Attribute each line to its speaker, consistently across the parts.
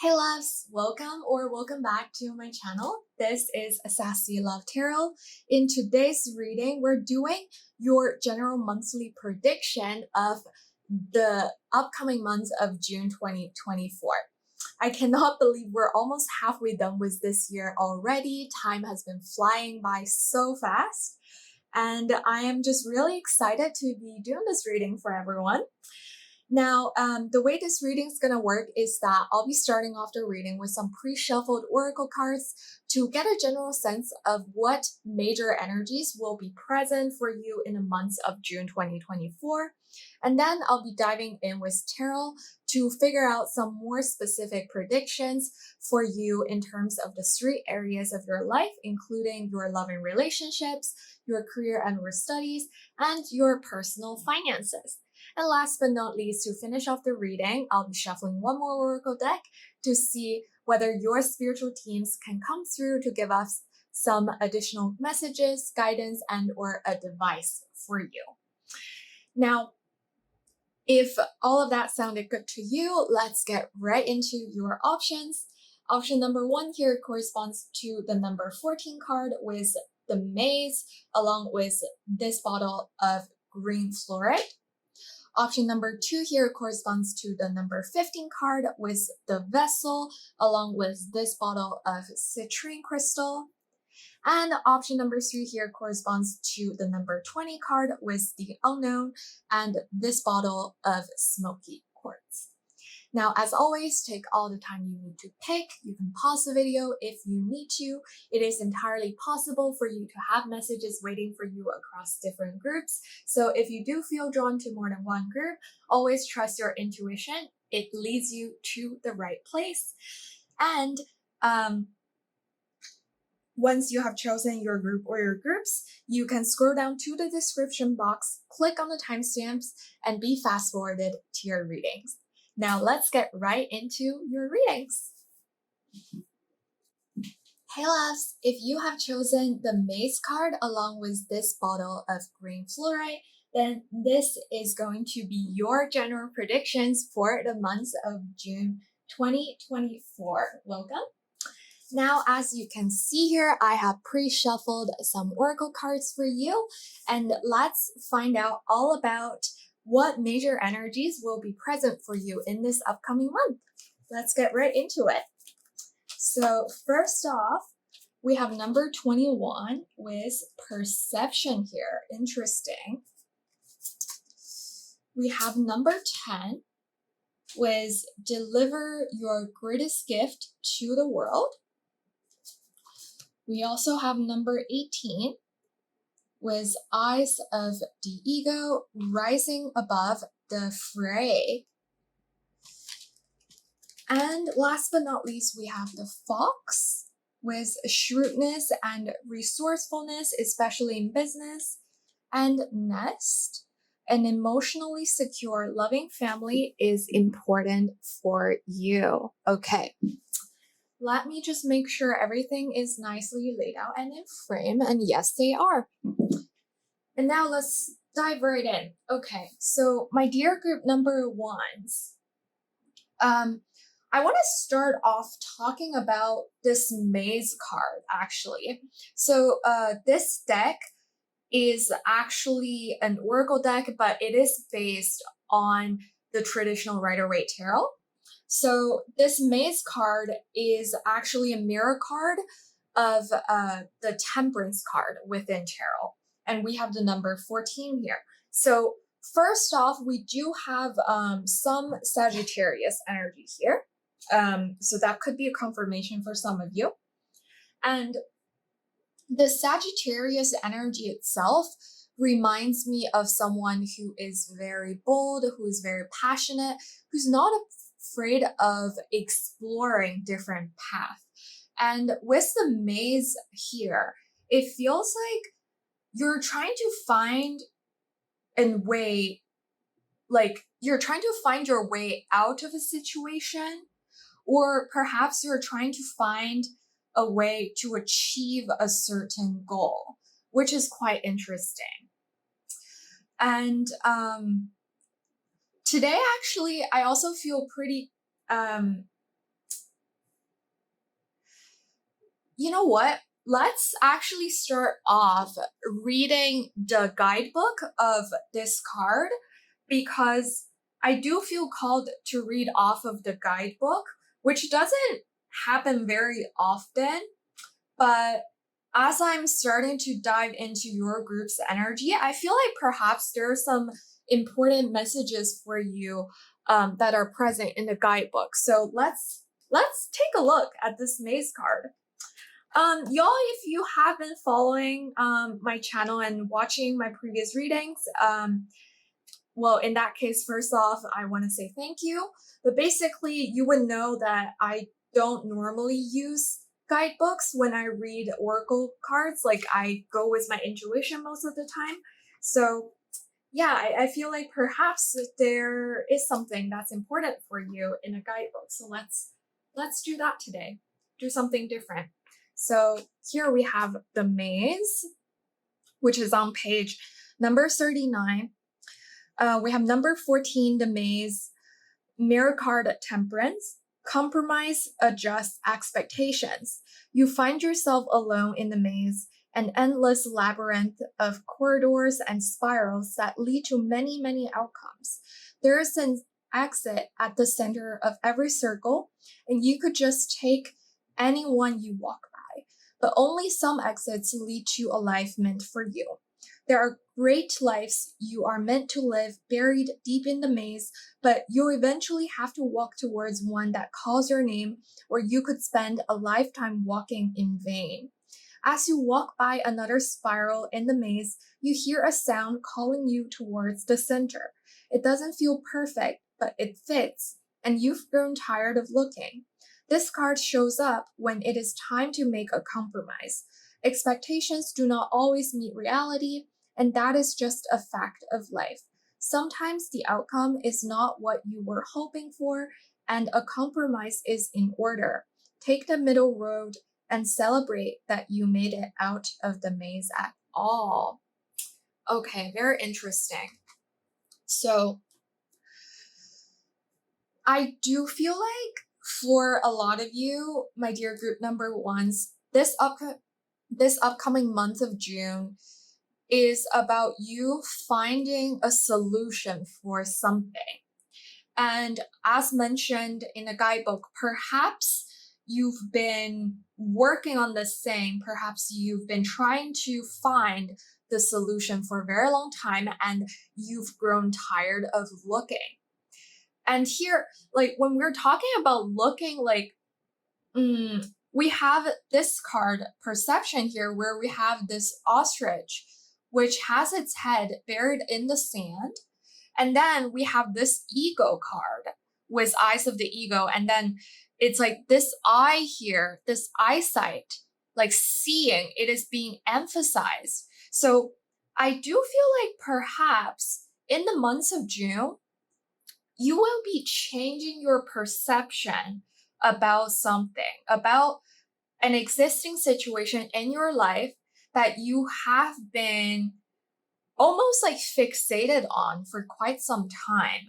Speaker 1: Hey loves, welcome back to my channel. This is Sassy Love Tarot. In today's reading, we're doing your general monthly prediction of the upcoming months of June 2024. I cannot believe we're almost halfway done with this year already. Time has been flying by so fast, and I am just really excited to be doing this reading for everyone. Now, the way this reading is going to work is that I'll be starting off the reading with some pre-shuffled oracle cards to get a general sense of what major energies will be present for you in the months of June 2024. And then I'll be diving in with tarot to figure out some more specific predictions for you in terms of the three areas of your life, including your love and relationships, your career and your studies, and your personal finances. And last but not least, to finish off the reading, I'll be shuffling one more oracle deck to see whether your spiritual teams can come through to give us some additional messages, guidance, and or advice for you. Now, if all of that sounded good to you, let's get right into your options. Option number 1 here corresponds to the number 14 card with the maze, along with this bottle of green fluorite. Option number 2 here corresponds to the number 15 card with the vessel, along with this bottle of citrine crystal. And option number 3 here corresponds to the number 20 card with the unknown and this bottle of smoky quartz. Now, as always, take all the time you need to pick. You can pause the video if you need to. It is entirely possible for you to have messages waiting for you across different groups. So if you do feel drawn to more than one group, always trust your intuition. It leads you to the right place. And once you have chosen your group or your groups, you can scroll down to the description box, click on the timestamps, and be fast forwarded to your readings. Now let's get right into your readings. Hey loves, if you have chosen the maze card along with this bottle of green fluorite, then this is going to be your general predictions for the months of June 2024. Welcome. Now, as you can see here, I have pre-shuffled some oracle cards for you, and let's find out all about what major energies will be present for you in this upcoming month. Let's get right into it. So first off, we have number 21 with perception here. Interesting. We have number 10 with deliver your greatest gift to the world. We also have number 18 with eyes of the ego rising above the fray. And last but not least, we have the fox with shrewdness and resourcefulness, especially in business. And nest, an emotionally secure, loving family is important for you. Okay. Let me just make sure everything is nicely laid out and in frame. And yes, they are. And now let's dive right in. Okay, so my dear group number ones, I want to start off talking about this maze card, actually. So this deck is actually an oracle deck, but it is based on the traditional Rider-Waite Tarot. So this maze card is actually a mirror card of the temperance card within tarot. And we have the number 14 here. So first off, we do have some Sagittarius energy here. So that could be a confirmation for some of you. And the Sagittarius energy itself reminds me of someone who is very bold, who is very passionate, who's not afraid of exploring different paths. And with the maze here, it feels like you're trying to find a way, like you're trying to find your way out of a situation, or perhaps you're trying to find a way to achieve a certain goal, which is quite interesting. And today, actually, I also feel pretty you know what? Let's actually start off reading the guidebook of this card because I do feel called to read off of the guidebook, which doesn't happen very often. But as I'm starting to dive into your group's energy, I feel like perhaps there are some important messages for you that are present in the guidebook. So let's take a look at this maze card. Y'all, if you have been following my channel and watching my previous readings, well, in that case, first off, I want to say thank you. But basically, you would know that I don't normally use guidebooks when I read oracle cards. Like, I go with my intuition most of the time. So, yeah, I feel like perhaps there is something that's important for you in a guidebook. So let's do that today. Do something different. So here we have the maze, which is on page number 39. We have number 14, the maze, mirror card temperance, compromise, adjust expectations. You find yourself alone in the maze, an endless labyrinth of corridors and spirals that lead to many, many outcomes. There is an exit at the center of every circle, and you could just take any one you walk by, but only some exits lead to a life meant for you. There are great lives you are meant to live buried deep in the maze, but you'll eventually have to walk towards one that calls your name, or you could spend a lifetime walking in vain. As you walk by another spiral in the maze, you hear a sound calling you towards the center. It doesn't feel perfect, but it fits, and you've grown tired of looking. This card shows up when it is time to make a compromise. Expectations do not always meet reality, and that is just a fact of life. Sometimes the outcome is not what you were hoping for, and a compromise is in order. Take the middle road and celebrate that you made it out of the maze at all. Okay, very interesting. So, I do feel like for a lot of you, my dear group number ones, this upcoming month of June is about you finding a solution for something. And as mentioned in the guidebook, perhaps you've been working on this thing, perhaps you've been trying to find the solution for a very long time and you've grown tired of looking. And here, like when we're talking about looking, like we have this card perception here where we have this ostrich which has its head buried in the sand, and then we have this ego card with eyes of the ego, and then it's like this eye here, this eyesight, like seeing, it is being emphasized. So I do feel like perhaps in the months of June you will be changing your perception about something, about an existing situation in your life that you have been almost like fixated on for quite some time.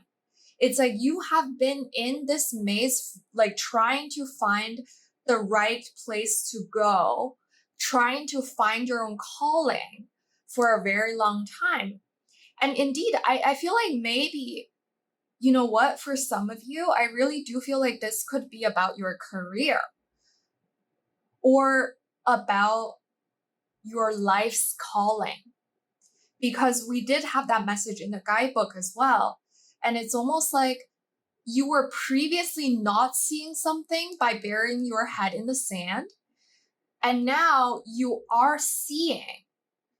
Speaker 1: It's like you have been in this maze, like trying to find the right place to go, trying to find your own calling for a very long time. And indeed, I feel like maybe, you know what, for some of you, I really do feel like this could be about your career or about your life's calling. Because we did have that message in the guidebook as well. And it's almost like you were previously not seeing something by burying your head in the sand. And now you are seeing,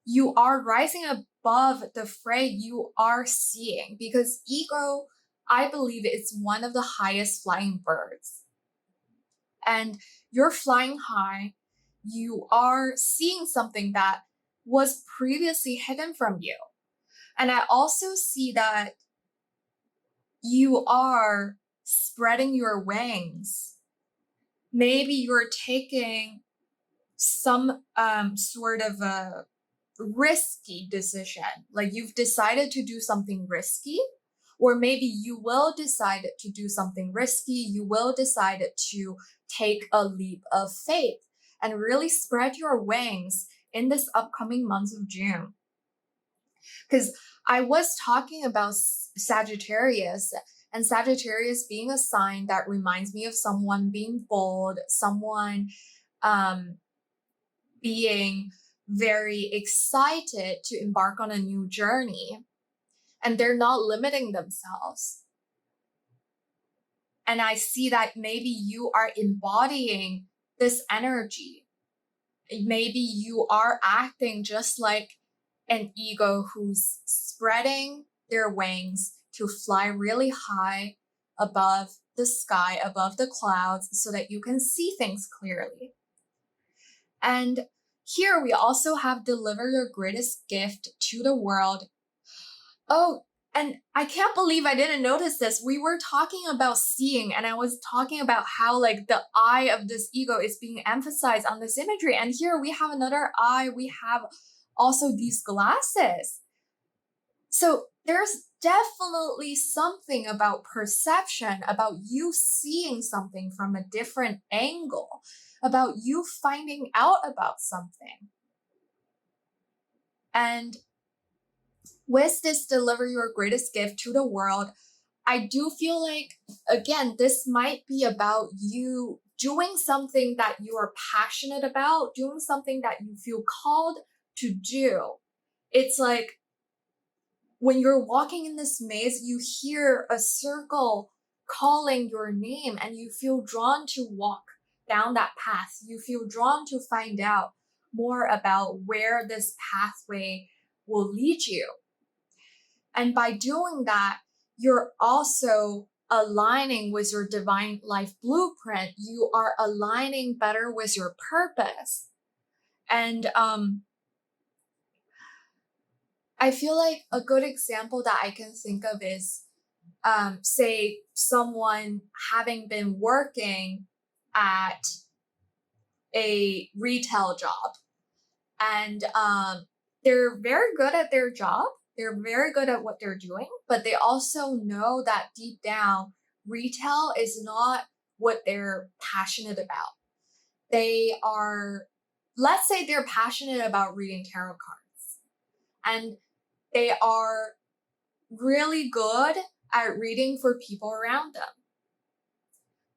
Speaker 1: you are rising above the fray, you are seeing. Because ego, I believe, it's one of the highest flying birds. And you're flying high, you are seeing something that was previously hidden from you. And I also see that you are spreading your wings. Maybe you're taking some sort of a risky decision. Like you've decided to do something risky, or maybe you will decide to do something risky. You will decide to take a leap of faith. and really spread your wings in this upcoming month of June. Because I was talking about Sagittarius, and Sagittarius being a sign that reminds me of someone being bold, someone um, being very excited to embark on a new journey, and they're not limiting themselves. And I see that maybe you are embodying this energy. Maybe you are acting just like an eagle who's spreading their wings to fly really high above the sky, above the clouds, so that you can see things clearly. And here we also have deliver your greatest gift to the world. Oh, and I can't believe I didn't notice this. We were talking about seeing, and I was talking about how like the eye of this ego is being emphasized on this imagery. And here we have another eye. We have also these glasses. So there's definitely something about perception, about you seeing something from a different angle, about you finding out about something. And with this deliver your greatest gift to the world, I do feel like, again, this might be about you doing something that you are passionate about, doing something that you feel called to do. It's like when you're walking in this maze, you hear a circle calling your name and you feel drawn to walk down that path. You feel drawn to find out more about where this pathway will lead you. And by doing that, you're also aligning with your divine life blueprint. You are aligning better with your purpose. And I feel like a good example that I can think of is, say, someone having been working at a retail job, and they're very good at their job. They're very good at what they're doing, but they also know that deep down, retail is not what they're passionate about. They are, let's say they're passionate about reading tarot cards, and they are really good at reading for people around them.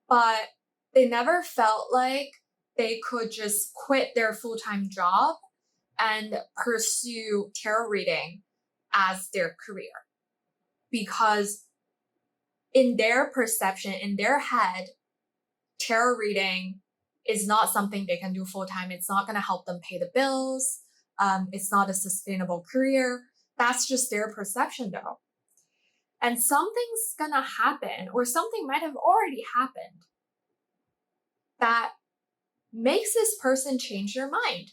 Speaker 1: But they never felt like they could just quit their full-time job and pursue tarot reading as their career. Because in their perception, in their head, tarot reading is not something they can do full-time. It's not going to help them pay the bills. It's not a sustainable career. That's just their perception though. And something's going to happen, or something might have already happened, that makes this person change their mind.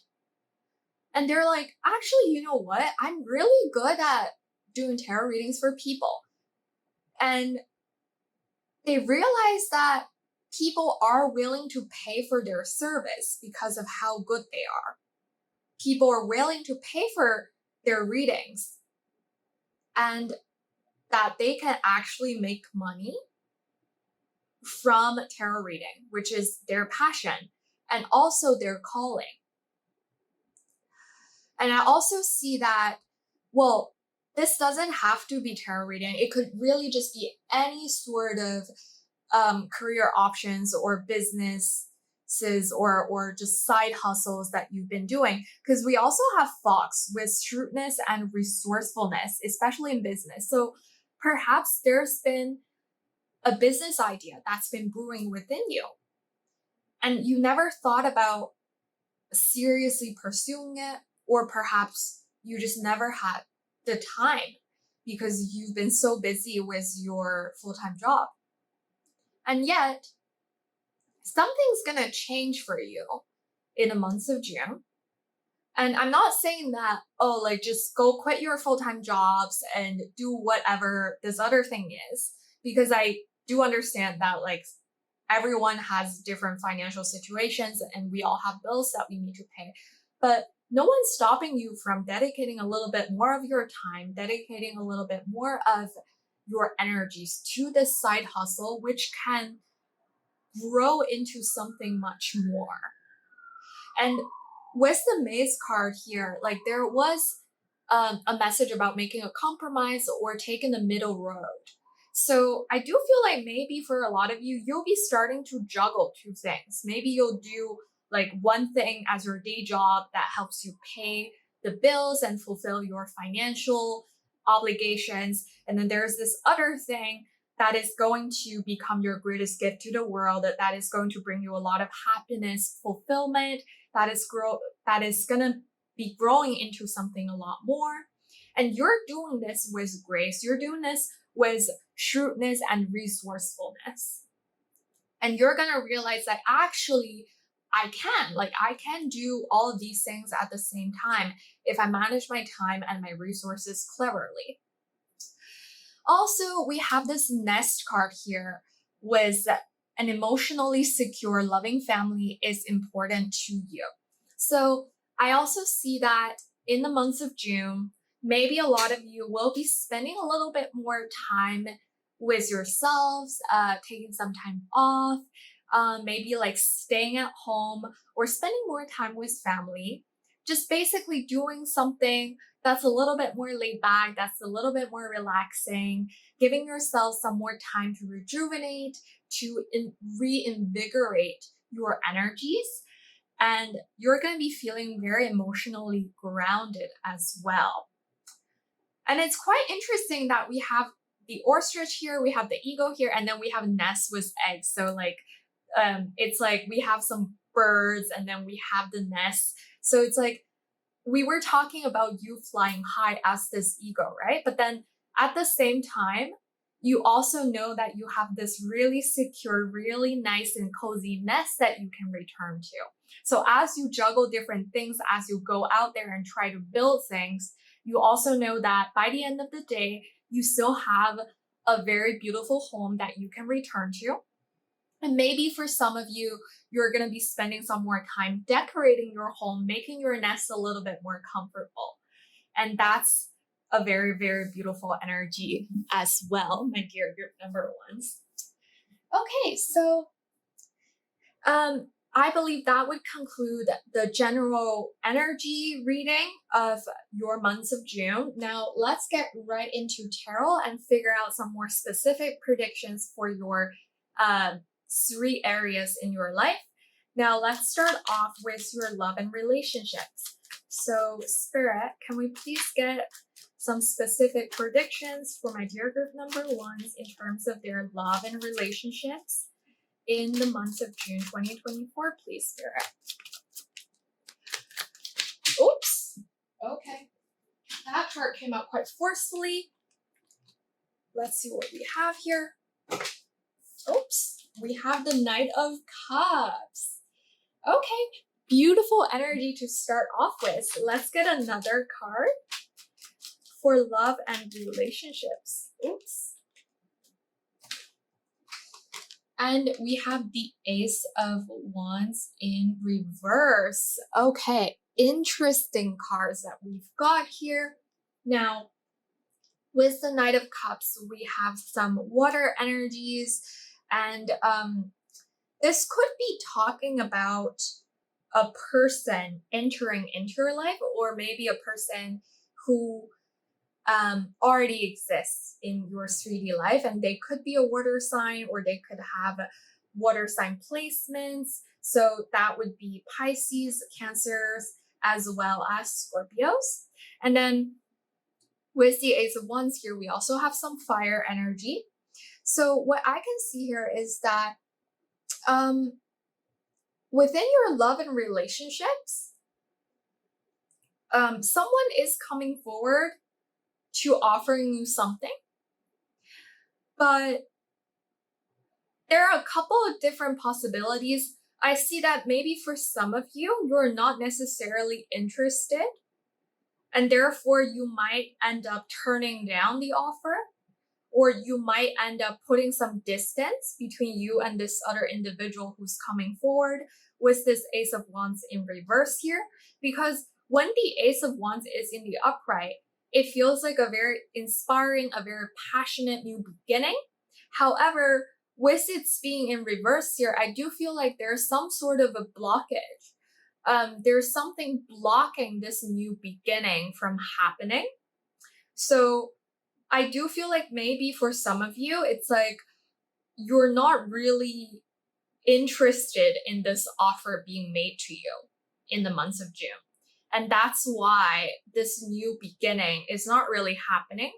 Speaker 1: And they're like, actually, you know what? I'm really good at doing tarot readings for people. And they realize that people are willing to pay for their service because of how good they are. People are willing to pay for their readings, and that they can actually make money from tarot reading, which is their passion and also their calling. And I also see that, well, this doesn't have to be tarot reading. It could really just be any sort of career options or businesses or just side hustles that you've been doing. Because we also have Fox with shrewdness and resourcefulness, especially in business. So perhaps there's been a business idea that's been brewing within you, and you never thought about seriously pursuing it, or perhaps you just never had the time because you've been so busy with your full-time job. And yet, something's gonna change for you in the months of June. And I'm not saying that, oh, like just go quit your full-time jobs and do whatever this other thing is, because I do understand that like everyone has different financial situations and we all have bills that we need to pay. But no one's stopping you from dedicating a little bit more of your time, dedicating a little bit more of your energies to this side hustle, which can grow into something much more. And with the Maze card here, like there was a message about making a compromise or taking the middle road. So I do feel like maybe for a lot of you, you'll be starting to juggle two things. Maybe you'll do like one thing as your day job that helps you pay the bills and fulfill your financial obligations. And then there's this other thing that is going to become your greatest gift to the world, that is going to bring you a lot of happiness, fulfillment, that is gonna be growing into something a lot more. And you're doing this with grace. You're doing this with shrewdness and resourcefulness. And you're gonna realize that actually I can do all of these things at the same time if I manage my time and my resources cleverly. Also, we have this nest card here with an emotionally secure, loving family is important to you. So I also see that in the months of June, maybe a lot of you will be spending a little bit more time with yourselves, taking some time off, maybe like staying at home or spending more time with family. Just basically doing something that's a little bit more laid back, that's a little bit more relaxing, giving yourself some more time to rejuvenate, to reinvigorate your energies. And you're going to be feeling very emotionally grounded as well. And it's quite interesting that we have the ostrich here, we have the eagle here, and then we have nest with eggs. So it's like we have some birds and then we have the nest. So it's like we were talking about you flying high as this eagle, right? But then at the same time, you also know that you have this really secure, really nice and cozy nest that you can return to. So as you juggle different things, as you go out there and try to build things, you also know that by the end of the day, you still have a very beautiful home that you can return to. And maybe for some of you, you're going to be spending some more time decorating your home, making your nest a little bit more comfortable. And that's a very, very beautiful energy as well, my dear group number ones. Okay, so I believe that would conclude the general energy reading of your months of June. Now, let's get right into tarot and figure out some more specific predictions for your 3 areas in your life. Now, let's start off with your love and relationships. So, Spirit, can we please get some specific predictions for my dear group number ones in terms of their love and relationships in the months of June 2024, please, Spirit? Oops. Okay. That card came out quite forcefully. Let's see what we have here. Oops. We have the Knight of Cups. Okay. Beautiful energy to start off with. Let's get another card for love and relationships. Oops. And we have the Ace of Wands in reverse. Okay, interesting cards that we've got here. Now, with the Knight of Cups, we have some water energies, and this could be talking about a person entering into your life, or maybe a person who already exists in your 3D life, and they could be a water sign, or they could have water sign placements. So that would be Pisces, Cancers, as well as Scorpios. And then with the Ace of Wands here, we also have some fire energy. So what I can see here is that within your love and relationships, someone is coming forward to offering you something, but there are a couple of different possibilities. I see that maybe for some of you, you're not necessarily interested, and therefore you might end up turning down the offer, or you might end up putting some distance between you and this other individual who's coming forward with this Ace of Wands in reverse here. Because when the Ace of Wands is in the upright, it feels like a very inspiring, a very passionate new beginning. However, with it being in reverse here, I do feel like there's some sort of a blockage. there's something blocking this new beginning from happening. So I do feel like maybe for some of you, it's like you're not really interested in this offer being made to you in the months of June. And that's why this new beginning is not really happening,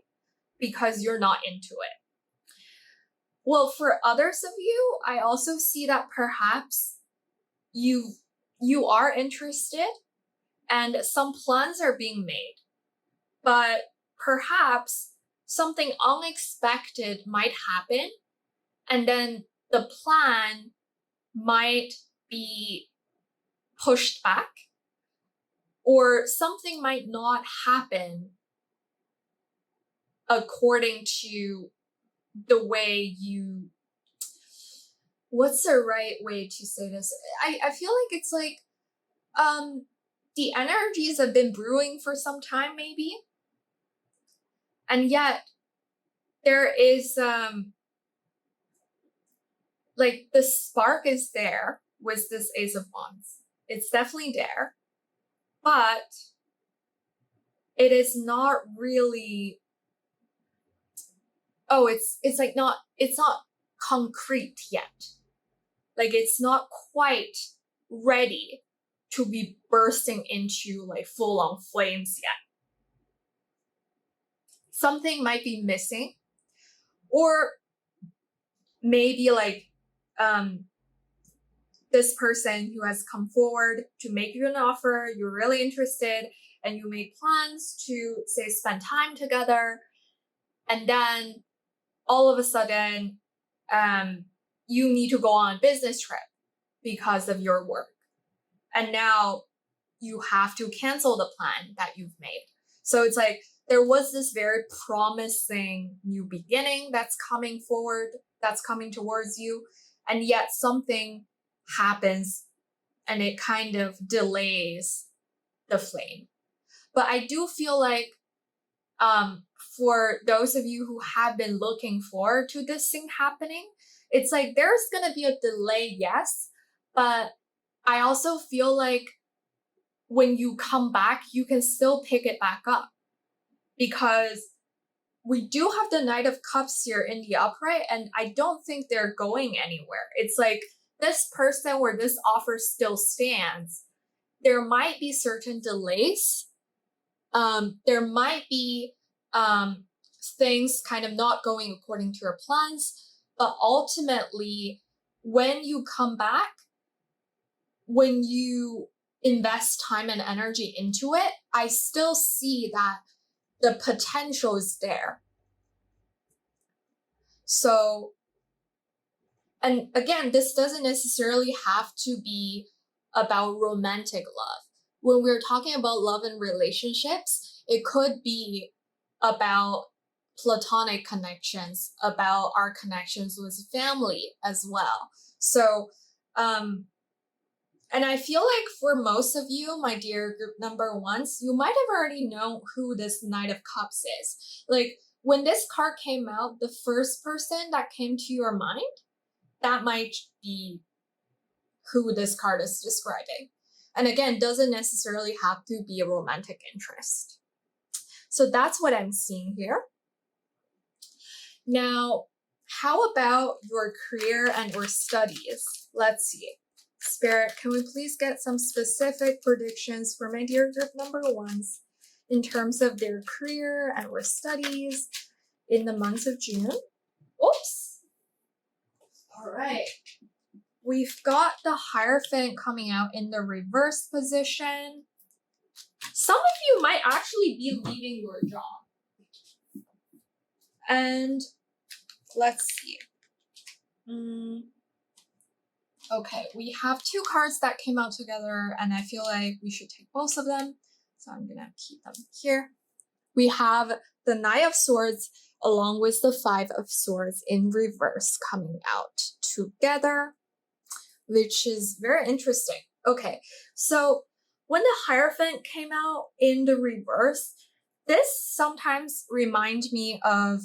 Speaker 1: because you're not into it. Well, for others of you, I also see that perhaps you are interested and some plans are being made, but perhaps something unexpected might happen, and then the plan might be pushed back, or something might not happen according to the way you, what's the right way to say this? I feel like it's like the energies have been brewing for some time maybe, and yet there is like the spark is there with this Ace of Wands. It's definitely there, but it is not really, it's not concrete yet. Like it's not quite ready to be bursting into like full-on flames yet. Something might be missing, or maybe like this person who has come forward to make you an offer, you're really interested, and you make plans to say spend time together, and then all of a sudden you need to go on a business trip because of your work, and now you have to cancel the plan that you've made. So it's like there was this very promising new beginning that's coming forward, that's coming towards you, and yet something happens and it kind of delays the flame. But I do feel like for those of you who have been looking forward to this thing happening, it's like there's gonna be a delay, yes, but I also feel like when you come back, you can still pick it back up, because we do have the Knight of Cups here in the upright, and I don't think they're going anywhere. It's like this person where this offer still stands, there might be certain delays. There might be things kind of not going according to your plans, but ultimately, when you come back, when you invest time and energy into it, I still see that the potential is there. So, and again, this doesn't necessarily have to be about romantic love. When we're talking about love and relationships, it could be about platonic connections, about our connections with family as well. So, and I feel like for most of you, my dear group number ones, you might have already known who this Knight of Cups is. Like when this card came out, the first person that came to your mind, that might be who this card is describing. And again, doesn't necessarily have to be a romantic interest. So that's what I'm seeing here. Now, how about your career and or studies? Let's see. Spirit, can we please get some specific predictions for my dear group number ones in terms of their career and or studies in the months of June? Oops. All right. We've got the Hierophant coming out in the reverse position. Some of you might actually be leaving your job. And let's see. Okay, we have two cards that came out together, and I feel like we should take both of them. So I'm gonna keep them here. We have the Knight of Swords along with the Five of Swords in reverse coming out together, which is very interesting. Okay, so when the Hierophant came out in the reverse, this sometimes reminds me of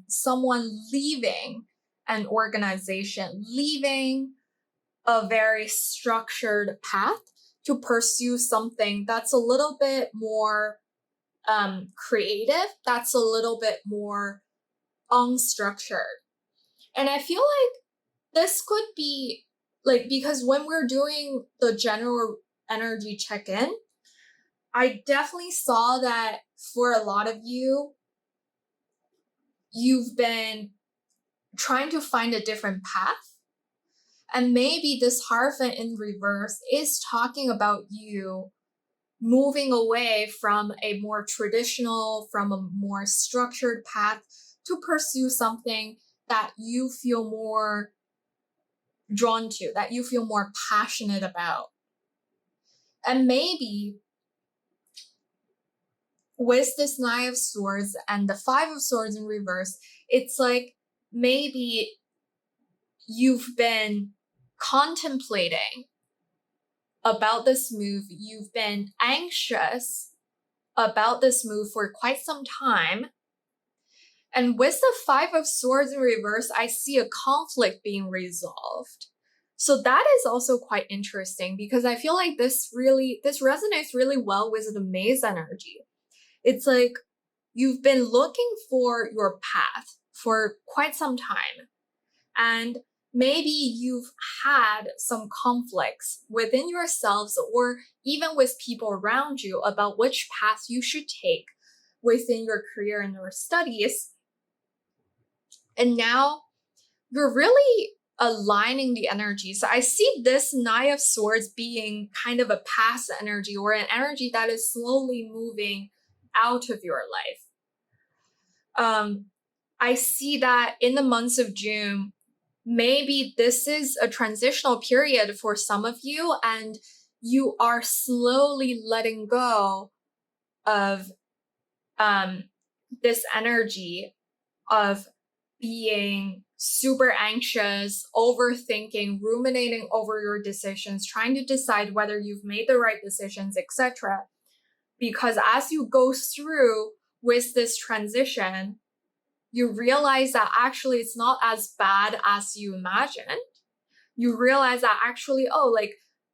Speaker 1: someone leaving an organization, leaving a very structured path to pursue something that's a little bit more creative, that's a little bit more unstructured. And I feel like this could be like, because when we're doing the general energy check-in, I definitely saw that for a lot of you, you've been trying to find a different path. And maybe this Hierophant in reverse is talking about you moving away from a more traditional, from a more structured path to pursue something that you feel more drawn to, that you feel more passionate about. And maybe with this Nine of Swords and the Five of Swords in reverse, it's like maybe you've been contemplating about this move, you've been anxious about this move for quite some time. And with the Five of Swords in reverse, I see a conflict being resolved. So that is also quite interesting, because I feel like this resonates really well with the Maze energy. It's like you've been looking for your path for quite some time, and maybe you've had some conflicts within yourselves or even with people around you about which path you should take within your career and your studies. And now you're really aligning the energy. So I see this Nine of Swords being kind of a past energy, or an energy that is slowly moving out of your life. I see that in the months of June, maybe this is a transitional period for some of you, and you are slowly letting go of this energy of being super anxious, overthinking, ruminating over your decisions, trying to decide whether you've made the right decisions, etc. Because as you go through with this transition, you realize that actually it's not as bad as you imagined. You realize that actually, oh, like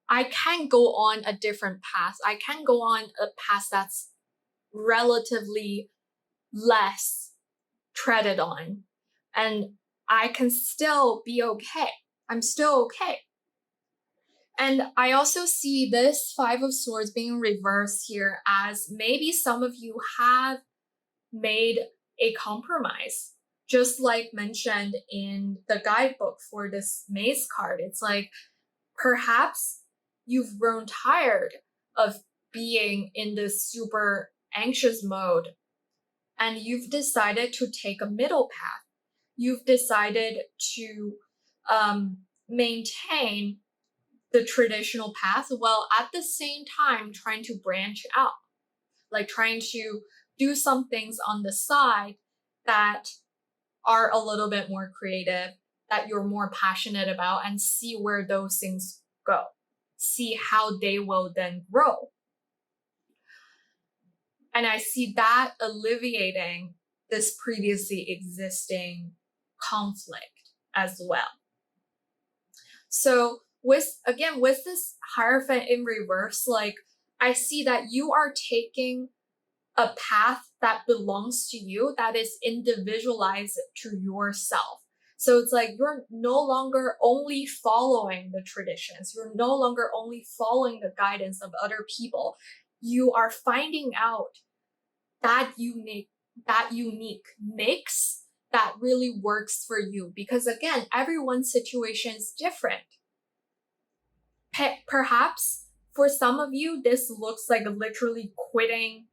Speaker 1: I can go on a different path. I can go on a path that's relatively less treaded on, and I can still be okay. I'm still okay. And I also see this Five of Swords being reversed here as maybe some of you have made a compromise. Just like mentioned in the guidebook for this Maze card, it's like perhaps you've grown tired of being in this super anxious mode, and you've decided to take a middle path. You've decided to maintain the traditional path while at the same time trying to branch out, like trying to do some things on the side that are a little bit more creative, that you're more passionate about, and see where those things go, see how they will then grow. And I see that alleviating this previously existing conflict as well. So with this Hierophant in reverse, like I see that you are taking a path that belongs to you, that is individualized to yourself. So it's like you're no longer only following the traditions. You're no longer only following the guidance of other people. You are finding out that unique mix that really works for you. Because again, everyone's situation is different. Perhaps for some of you, this looks like literally quitting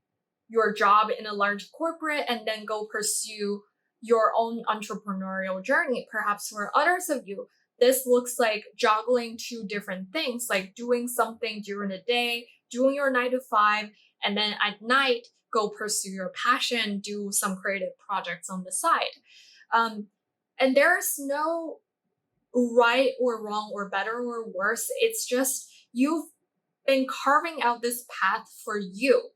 Speaker 1: your job in a large corporate and then go pursue your own entrepreneurial journey. Perhaps for others of you, this looks like juggling two different things, like doing something during the day, doing your 9 to 5, and then at night, go pursue your passion, do some creative projects on the side. And there's no right or wrong or better or worse. It's just you've been carving out this path for you.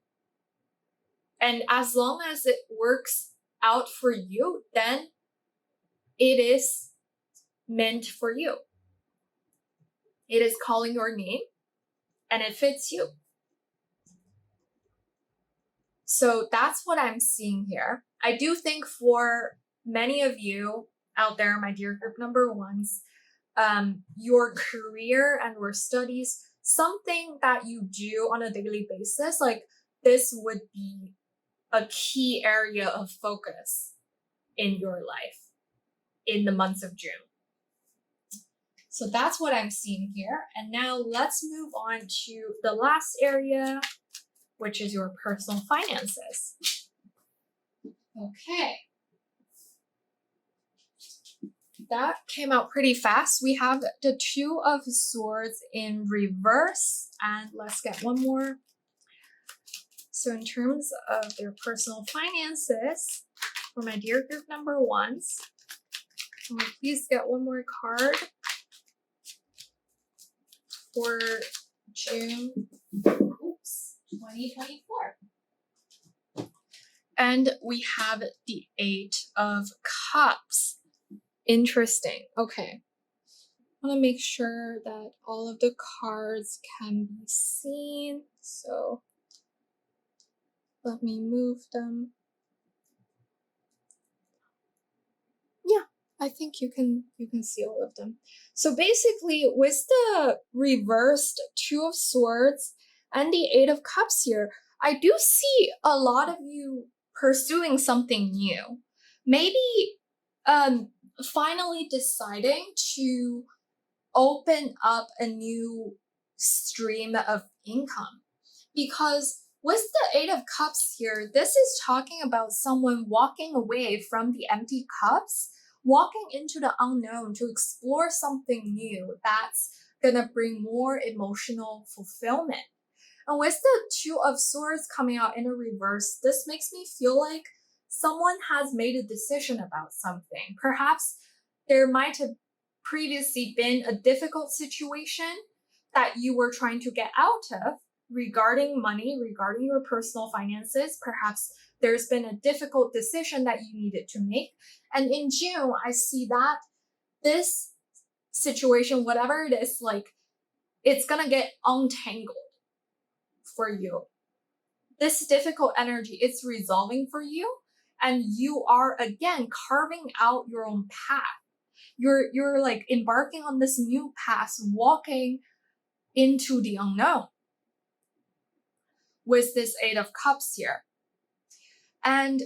Speaker 1: And as long as it works out for you, then it is meant for you. It is calling your name. and it fits you. So that's what I'm seeing here. I do think for many of you out there, my dear group number ones, your career and your studies, something that you do on a daily basis, like this would be a key area of focus in your life in the months of June. So that's what I'm seeing here. And now let's move on to the last area, which is your personal finances. Okay. That came out pretty fast. We have the Two of Swords in reverse. And let's get one more. So in terms of their personal finances, for my dear group number ones, can we please get one more card for June 2024? And we have the Eight of Cups. Interesting. Okay. I want to make sure that all of the cards can be seen. So let me move them. Yeah, I think you can see all of them. So basically, with the reversed Two of Swords and the Eight of Cups here, I do see a lot of you pursuing something new. Maybe finally deciding to open up a new stream of income. Because with the Eight of Cups here, this is talking about someone walking away from the empty cups, walking into the unknown to explore something new that's gonna bring more emotional fulfillment. And with the Two of Swords coming out in a reverse, this makes me feel like someone has made a decision about something. Perhaps there might have previously been a difficult situation that you were trying to get out of regarding money, regarding your personal finances. Perhaps there's been a difficult decision that you needed to make. And in June, I see that this situation, whatever it is, like it's gonna get untangled for you. This difficult energy, it's resolving for you, and you are again carving out your own path. You're like embarking on this new path, walking into the unknown with this Eight of Cups here. And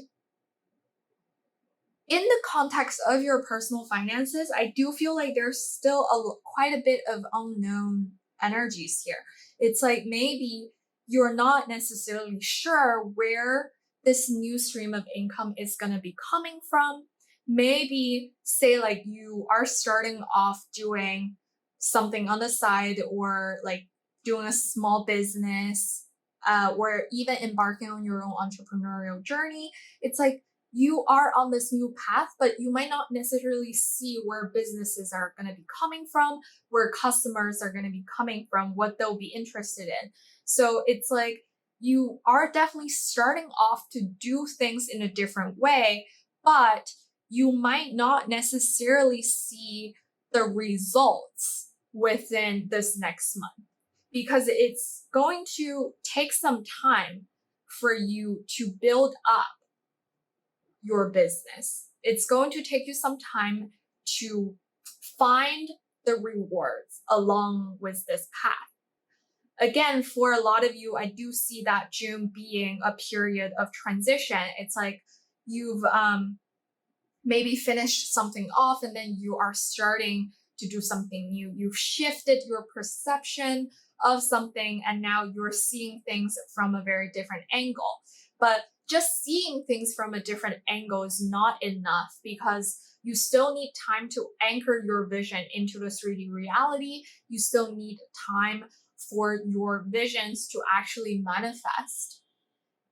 Speaker 1: in the context of your personal finances, I do feel like there's still quite a bit of unknown energies here. It's like maybe you're not necessarily sure where this new stream of income is going to be coming from. Maybe say like you are starting off doing something on the side, or like doing a small business, or even embarking on your own entrepreneurial journey. It's like you are on this new path, but you might not necessarily see where businesses are going to be coming from, where customers are going to be coming from, what they'll be interested in. So it's like you are definitely starting off to do things in a different way, but you might not necessarily see the results within this next month, because it's going to take some time for you to build up your business. It's going to take you some time to find the rewards along with this path. Again, for a lot of you, I do see that June being a period of transition. It's like you've maybe finished something off and then you are starting to do something new. You've shifted your perception of something and now you're seeing things from a very different angle. But just seeing things from a different angle is not enough, because you still need time to anchor your vision into the 3D reality. You still need time for your visions to actually manifest.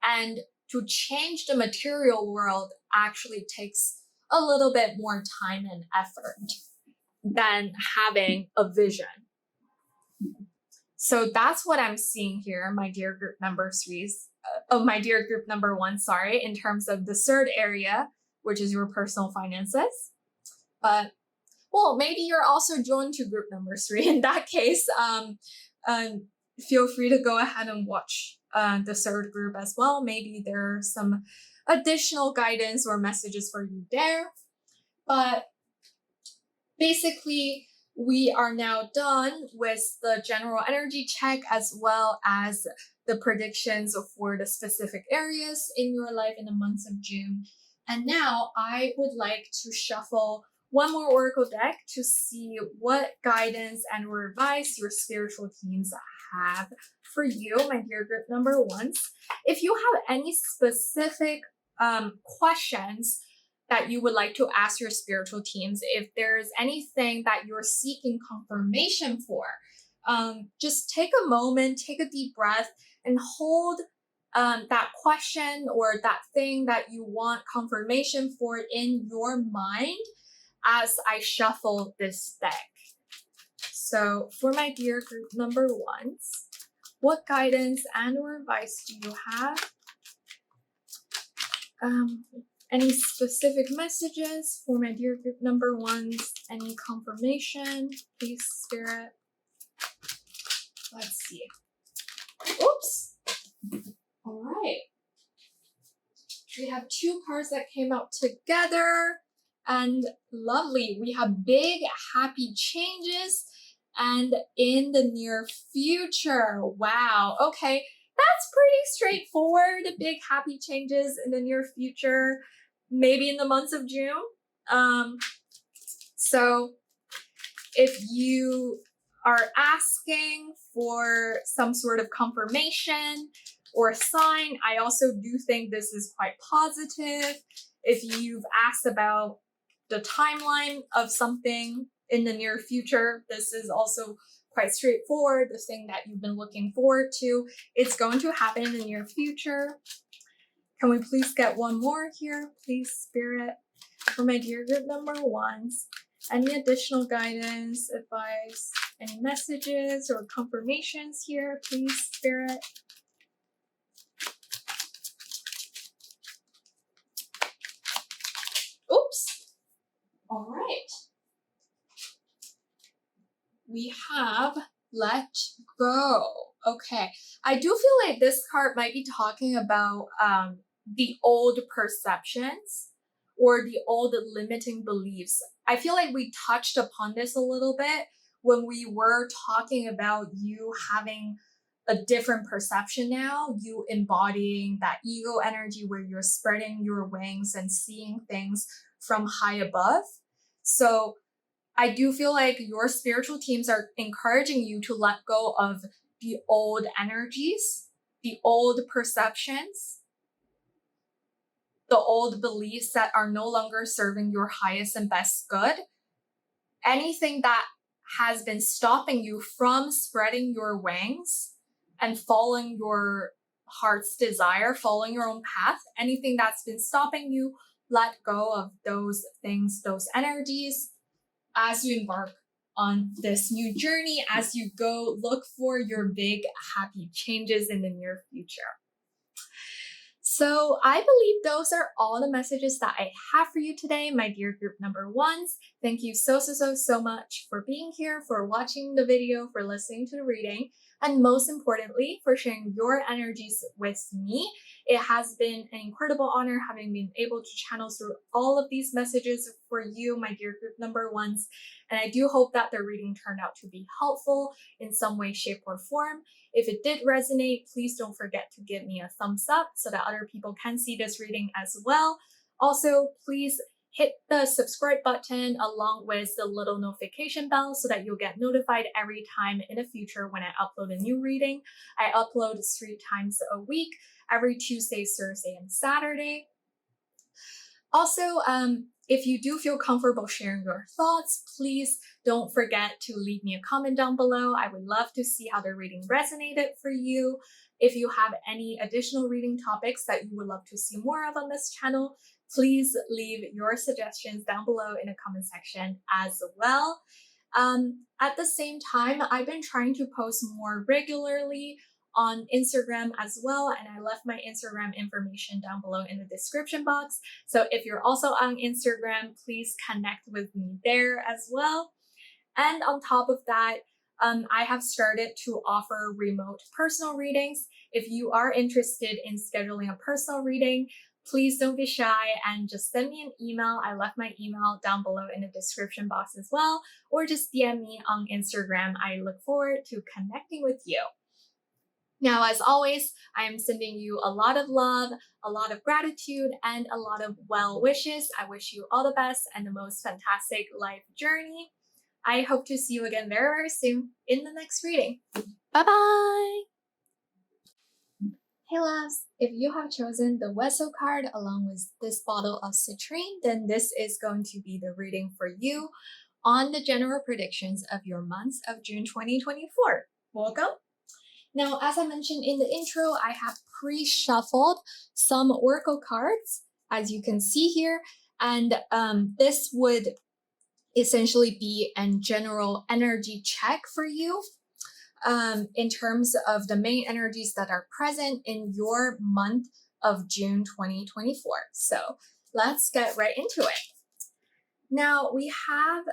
Speaker 1: And to change the material world actually takes a little bit more time and effort than having a vision. So that's what I'm seeing here, my dear group number threes. My dear group number one, sorry, in terms of the third area, which is your personal finances. But, well, maybe you're also joined to group number three. In that case, feel free to go ahead and watch the third group as well. Maybe there are some additional guidance or messages for you there. But basically, we are now done with the general energy check as well as the predictions for the specific areas in your life in the months of June. And now I would like to shuffle one more Oracle deck to see what guidance and or advice your spiritual teams have for you, my dear group number ones. If you have any specific questions that you would like to ask your spiritual teams, if there's anything that you're seeking confirmation for, just take a moment, take a deep breath, and hold that question or that thing that you want confirmation for in your mind as I shuffle this deck. So for my dear group number ones, what guidance and or advice do you have? Any specific messages for my dear group number ones? Any confirmation? Please, Spirit. Let's see. Oops. All right. We have two cards that came out together. And lovely. We have big, happy changes. And in the near future. Wow. Okay. That's pretty straightforward. Big, happy changes in the near future. Maybe in the months of June. So if you are asking for some sort of confirmation or sign, I also do think this is quite positive. If you've asked about the timeline of something in the near future, this is also quite straightforward. The thing that you've been looking forward to, it's going to happen in the near future. Can we please get one more here, please, Spirit, for my dear group number ones? Any additional guidance, advice, any messages or confirmations here, please, Spirit? Oops. All right. We have let go. Okay. I do feel like this card might be talking about the old perceptions or the old limiting beliefs. I feel like we touched upon this a little bit when we were talking about you having a different perception now, you embodying that ego energy where you're spreading your wings and seeing things from high above. So I do feel like your spiritual teams are encouraging you to let go of the old energies, the old perceptions, the old beliefs that are no longer serving your highest and best good. Anything that has been stopping you from spreading your wings and following your heart's desire, following your own path, anything that's been stopping you, let go of those things, those energies, as you embark on this new journey, as you go look for your big happy changes in the near future. So I believe those are all the messages that I have for you today, my dear group number ones. Thank you so much for being here, for watching the video, for listening to the reading, and most importantly, for sharing your energies with me. It has been an incredible honor having been able to channel through all of these messages for you, my dear group number ones. And I do hope that the reading turned out to be helpful in some way, shape, or form. If it did resonate, please don't forget to give me a thumbs up so that other people can see this reading as well. Also, please hit the subscribe button along with the little notification bell so that you'll get notified every time in the future when I upload a new reading. I upload 3 times a week, every Tuesday, Thursday, and Saturday. Also, if you do feel comfortable sharing your thoughts, please don't forget to leave me a comment down below. I would love to see how the reading resonated for you. If you have any additional reading topics that you would love to see more of on this channel, please leave your suggestions down below in the comment section as well. At the same time, I've been trying to post more regularly on Instagram as well, and I left my Instagram information down below in the description box. So if you're also on Instagram, please connect with me there as well. And on top of that, I have started to offer remote personal readings. If you are interested in scheduling a personal reading, please don't be shy and just send me an email. I left my email down below in the description box as well, or just DM me on Instagram. I look forward to connecting with you. Now, as always, I am sending you a lot of love, a lot of gratitude, and a lot of well wishes. I wish you all the best and the most fantastic life journey. I hope to see you again very, very soon in the next reading. Bye-bye! Hey loves, if you have chosen the Vessel card along with this bottle of citrine, then this is going to be the reading for you on the general predictions of your month of June 2024. Welcome! Now, as I mentioned in the intro, I have pre-shuffled some Oracle cards, as you can see here, and this would essentially be a general energy check for you in terms of the main energies that are present in your month of June 2024. So let's get right into it. Now, we have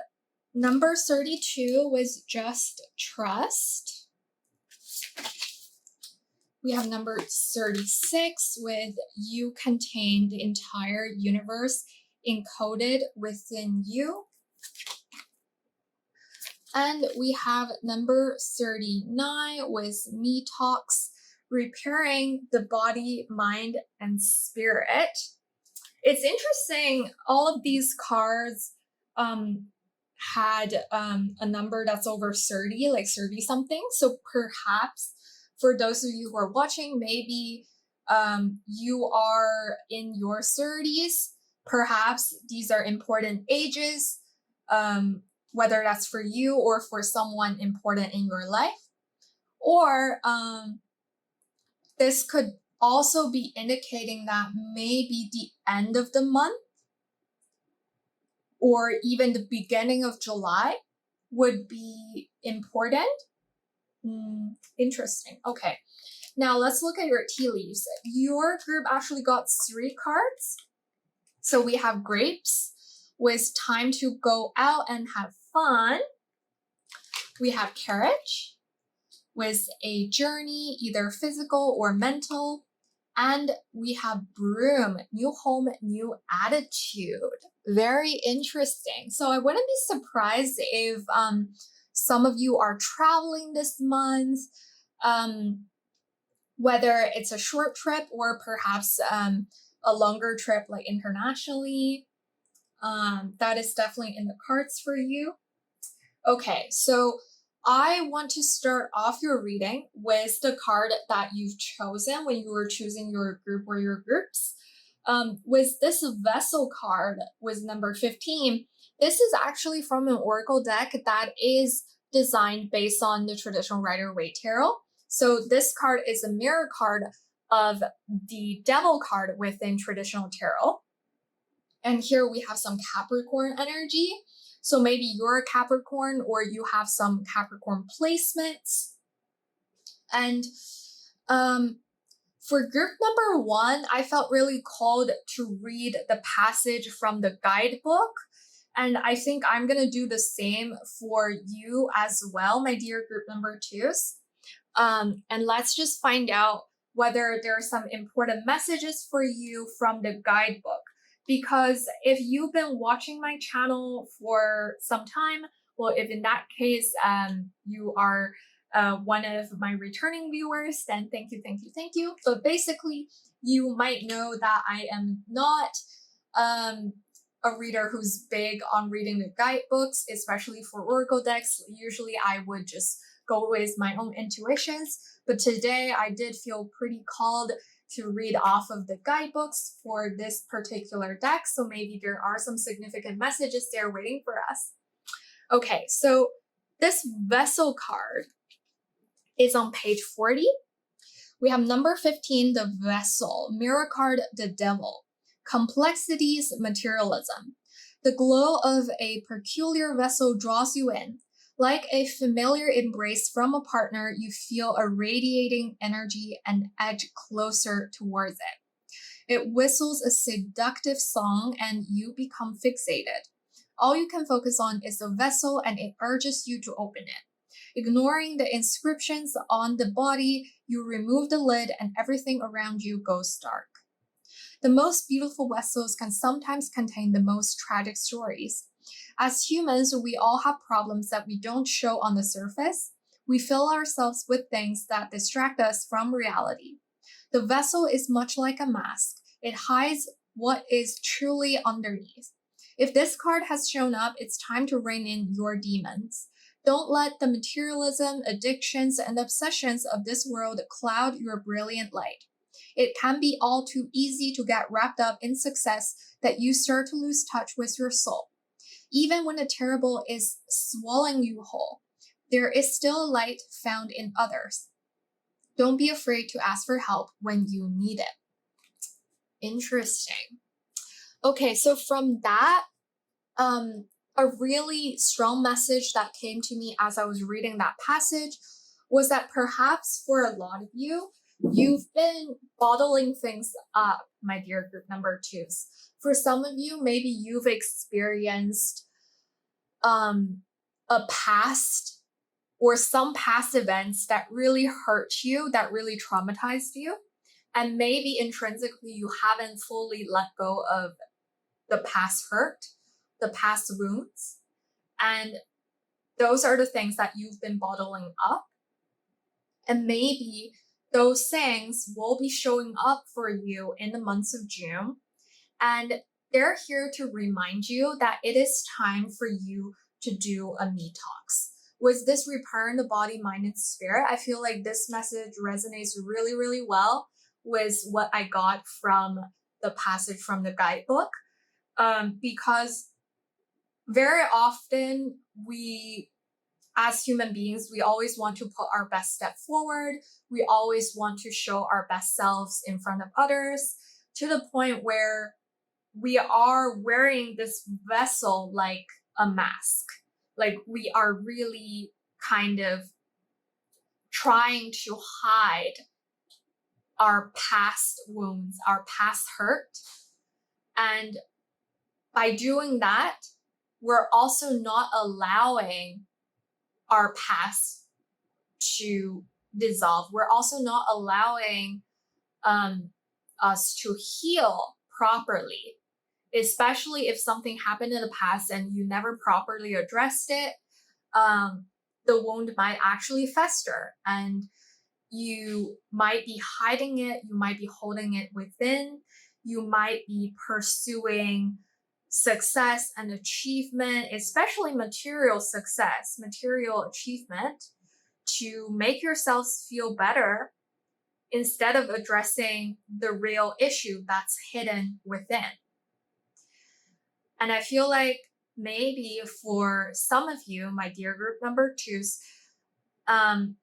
Speaker 1: number 32 with just trust. We have number 36 with you contain the entire universe encoded within you. And we have number 39 with me talks, repairing the body, mind, and spirit. It's interesting, all of these cards had a number that's over 30, like 30 something. So perhaps for those of you who are watching, maybe you are in your 30s. Perhaps these are important ages, whether that's for you or for someone important in your life. Or this could also be indicating that maybe the end of the month or even the beginning of July would be important. Interesting. Okay. Now let's look at your tea leaves. Your group actually got 3 cards. So we have grapes with time to go out and have fun. We have carriage with a journey, either physical or mental. And we have broom, new home, new attitude. Very interesting. So I wouldn't be surprised if some of you are traveling this month, whether it's a short trip or perhaps a longer trip like internationally. That is definitely in the cards for you. Okay, so I want to start off your reading with the card that you've chosen when you were choosing your group or your groups. With this Vessel card with number 15, this is actually from an Oracle deck that is designed based on the traditional Rider-Waite Tarot. So this card is a mirror card of the Devil card within traditional tarot. And here we have some Capricorn energy. So maybe you're a Capricorn or you have some Capricorn placements. And for group number 1, I felt really called to read the passage from the guidebook. And I think I'm going to do the same for you as well, my dear group number 2s. And let's just find out whether there are some important messages for you from the guidebook. Because if you've been watching my channel for some time, well, if in that case you are one of my returning viewers, then thank you, thank you, thank you. But basically, you might know that I am not a reader who's big on reading the guidebooks, especially for Oracle decks. Usually I would just go with my own intuitions. But today I did feel pretty called to read off of the guidebooks for this particular deck. So maybe there are some significant messages there waiting for us. Okay, so this Vessel card is on page 40. We have number 15, the Vessel, mirror card, the Devil, complexities, materialism. The glow of a peculiar vessel draws you in. Like a familiar embrace from a partner, you feel a radiating energy and edge closer towards it. It whistles a seductive song and you become fixated. All you can focus on is the vessel and it urges you to open it. Ignoring the inscriptions on the body, you remove the lid and everything around you goes dark. The most beautiful vessels can sometimes contain the most tragic stories. As humans, we all have problems that we don't show on the surface. We fill ourselves with things that distract us from reality. The vessel is much like a mask. It hides what is truly underneath. If this card has shown up, it's time to rein in your demons. Don't let the materialism, addictions, and obsessions of this world cloud your brilliant light. It can be all too easy to get wrapped up in success that you start to lose touch with your soul. Even when the terrible is swallowing you whole, there is still a light found in others. Don't be afraid to ask for help when you need it. Interesting. Okay, so from that, a really strong message that came to me as I was reading that passage was that perhaps for a lot of you, you've been bottling things up, my dear group number twos. For some of you, maybe you've experienced a past or some past events that really hurt you, that really traumatized you. And maybe intrinsically, you haven't fully let go of the past hurt, the past wounds. And those are the things that you've been bottling up. And maybe those things will be showing up for you in the months of June. And they're here to remind you that it is time for you to do a detox. With this repair in the body, mind, and spirit, I feel like this message resonates really, really well with what I got from the passage from the guidebook. Because very often we, as human beings, we always want to put our best step forward. We always want to show our best selves in front of others, to the point where we are wearing this vessel like a mask. Like we are really kind of trying to hide our past wounds, our past hurt. And by doing that, we're also not allowing our past to dissolve. We're also not allowing us to heal properly, especially if something happened in the past and you never properly addressed it. The wound might actually fester and you might be hiding it, you might be holding it within, you might be pursuing success and achievement, especially material success, material achievement, to make yourselves feel better instead of addressing the real issue that's hidden within. And I feel like maybe for some of you, my dear group number twos,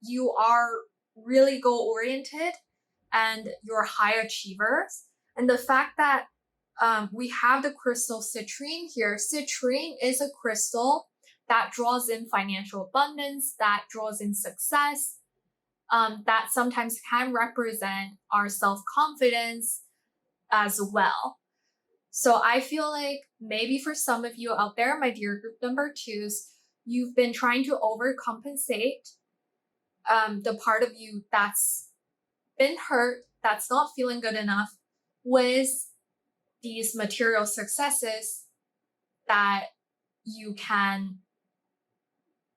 Speaker 1: you are really goal oriented and you're high achievers. And the fact that we have the crystal citrine here. Citrine is a crystal that draws in financial abundance, that draws in success, that sometimes can represent our self-confidence as well. So I feel like maybe for some of you out there, my dear group number twos, you've been trying to overcompensate the part of you that's been hurt, that's not feeling good enough, with these material successes that you can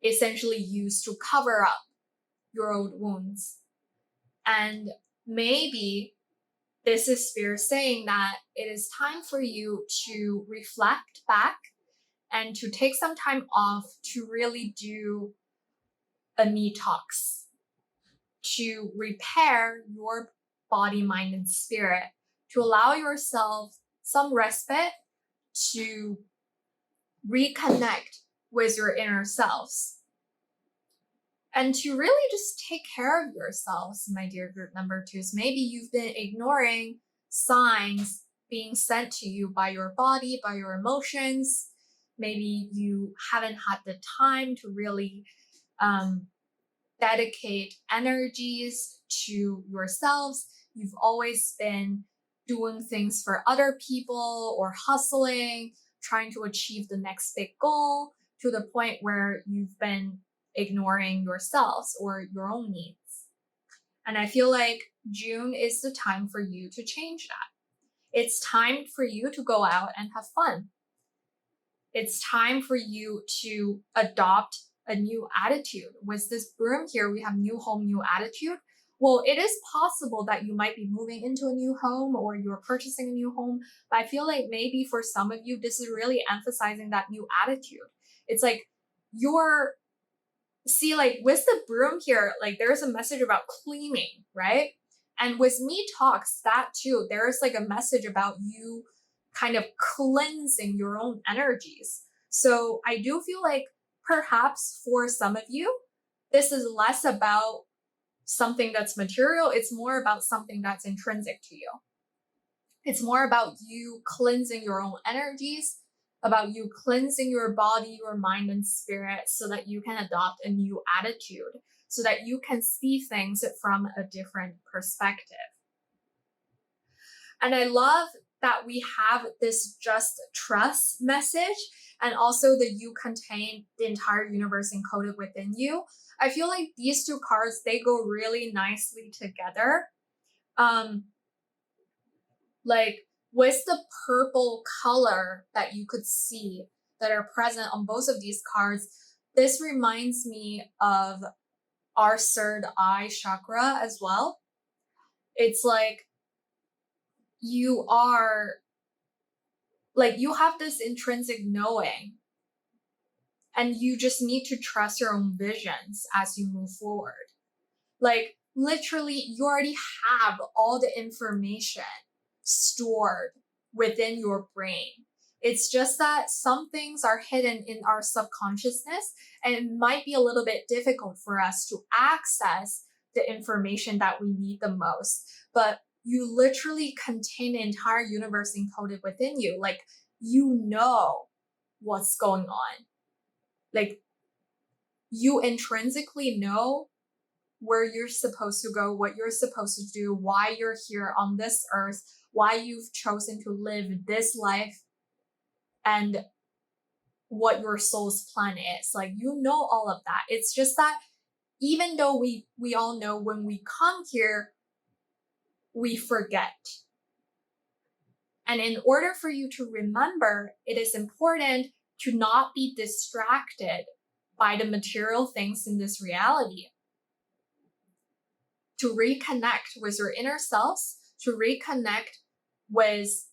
Speaker 1: essentially use to cover up your old wounds. And maybe this is Spirit saying that it is time for you to reflect back and to take some time off to really do a detox, to repair your body, mind, and spirit, to allow yourself some respite to reconnect with your inner selves. And to really just take care of yourselves, my dear group number twos. Maybe you've been ignoring signs being sent to you by your body, by your emotions. Maybe you haven't had the time to really dedicate energies to yourselves. You've always been doing things for other people or hustling, trying to achieve the next big goal, to the point where you've been ignoring yourselves or your own needs. And I feel like June is the time for you to change that. It's time for you to go out and have fun. It's time for you to adopt a new attitude. With this broom here, we have new home, new attitude. Well, it is possible that you might be moving into a new home or you're purchasing a new home. But I feel like maybe for some of you, this is really emphasizing that new attitude. It's like see, like with the broom here, like there's a message about cleaning, right? And with me talks, that too, there's like a message about you kind of cleansing your own energies. So I do feel like perhaps for some of you, this is less about something that's material. It's more about something that's intrinsic to you. It's more about you cleansing your own energies, about you cleansing your body, your mind, and spirit so that you can adopt a new attitude, so that you can see things from a different perspective. And I love that we have this just trust message, and also that you contain the entire universe encoded within you. I feel like these two cards, they go really nicely together. Like with the purple color that you could see that are present on both of these cards, this reminds me of our third eye chakra as well. It's like you have this intrinsic knowing, and you just need to trust your own visions as you move forward. Like literally, you already have all the information stored within your brain. It's just that some things are hidden in our subconsciousness, and it might be a little bit difficult for us to access the information that we need the most. But you literally contain the entire universe encoded within you. Like, you know what's going on. Like, you intrinsically know where you're supposed to go, what you're supposed to do, why you're here on this earth, why you've chosen to live this life, and what your soul's plan is. Like, you know all of that. It's just that even though we all know, when we come here, we forget. And in order for you to remember, it is important to not be distracted by the material things in this reality. To reconnect with your inner selves, to reconnect with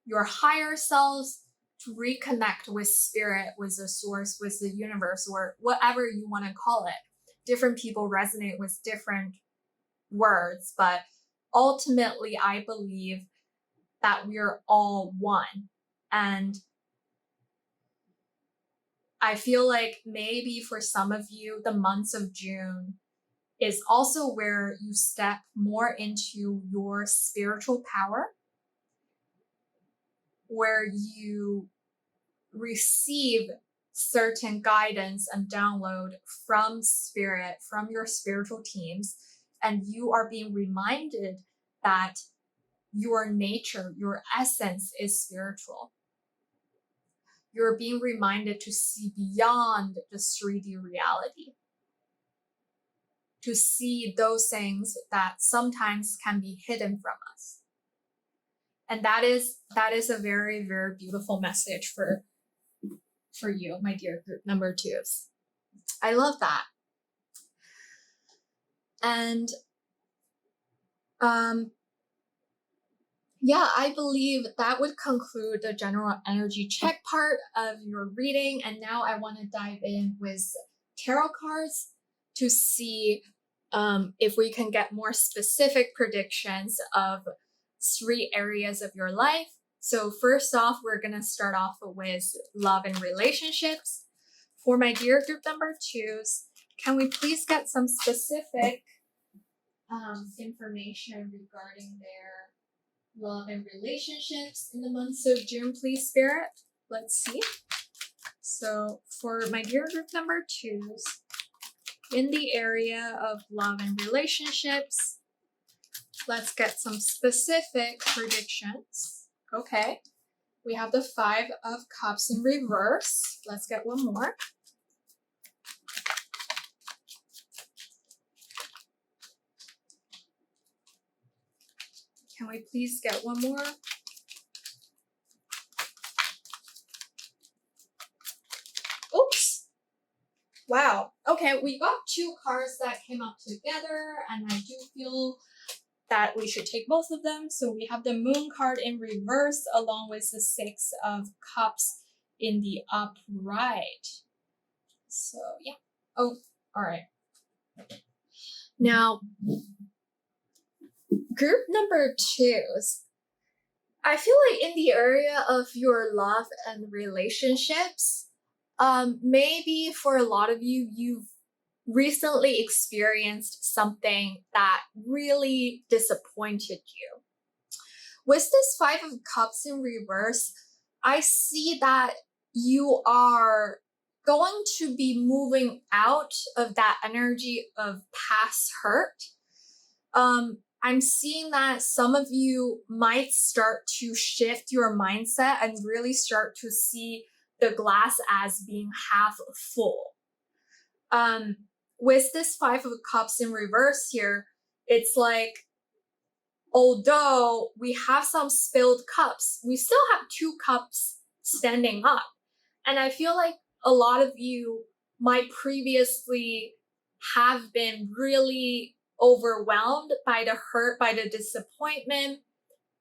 Speaker 1: your higher selves, to reconnect with spirit, with the source, with the universe, or whatever you want to call it. Different people resonate with different words, but ultimately, I believe that we're all one. And I feel like maybe for some of you, the months of June is also where you step more into your spiritual power, where you receive certain guidance and download from spirit, from your spiritual teams, and you are being reminded that your nature, your essence is spiritual. You're being reminded to see beyond the 3D reality, to see those things that sometimes can be hidden from us. And that is a very, very beautiful message for you, my dear group number 2s. I love that. And yeah, I believe that would conclude the general energy check part of your reading. And now I want to dive in with tarot cards to see if we can get more specific predictions of 3 areas of your life. So first off, we're going to start off with love and relationships. For my dear group number 2s, can we please get some specific information regarding their love and relationships in the months of June, please, Spirit? Let's see. So for my dear group number 2s, in the area of love and relationships, let's get some specific predictions. Okay. We have the 5 of Cups in reverse. Let's get one more. Can we please get one more? Oops. Wow. Okay, we got 2 cards that came up together, and I do feel that we should take both of them. So we have the Moon card in reverse along with the 6 of Cups in the upright. So yeah. Oh, all right. Now, group number 2. I feel like in the area of your love and relationships, maybe for a lot of you, you've recently experienced something that really disappointed you. With this 5 of Cups in reverse, I see that you are going to be moving out of that energy of past hurt. I'm seeing that some of you might start to shift your mindset and really start to see the glass as being half full. With this 5 of Cups in reverse here, it's like, although we have some spilled cups, we still have 2 cups standing up. And I feel like a lot of you might previously have been really overwhelmed by the hurt, by the disappointment,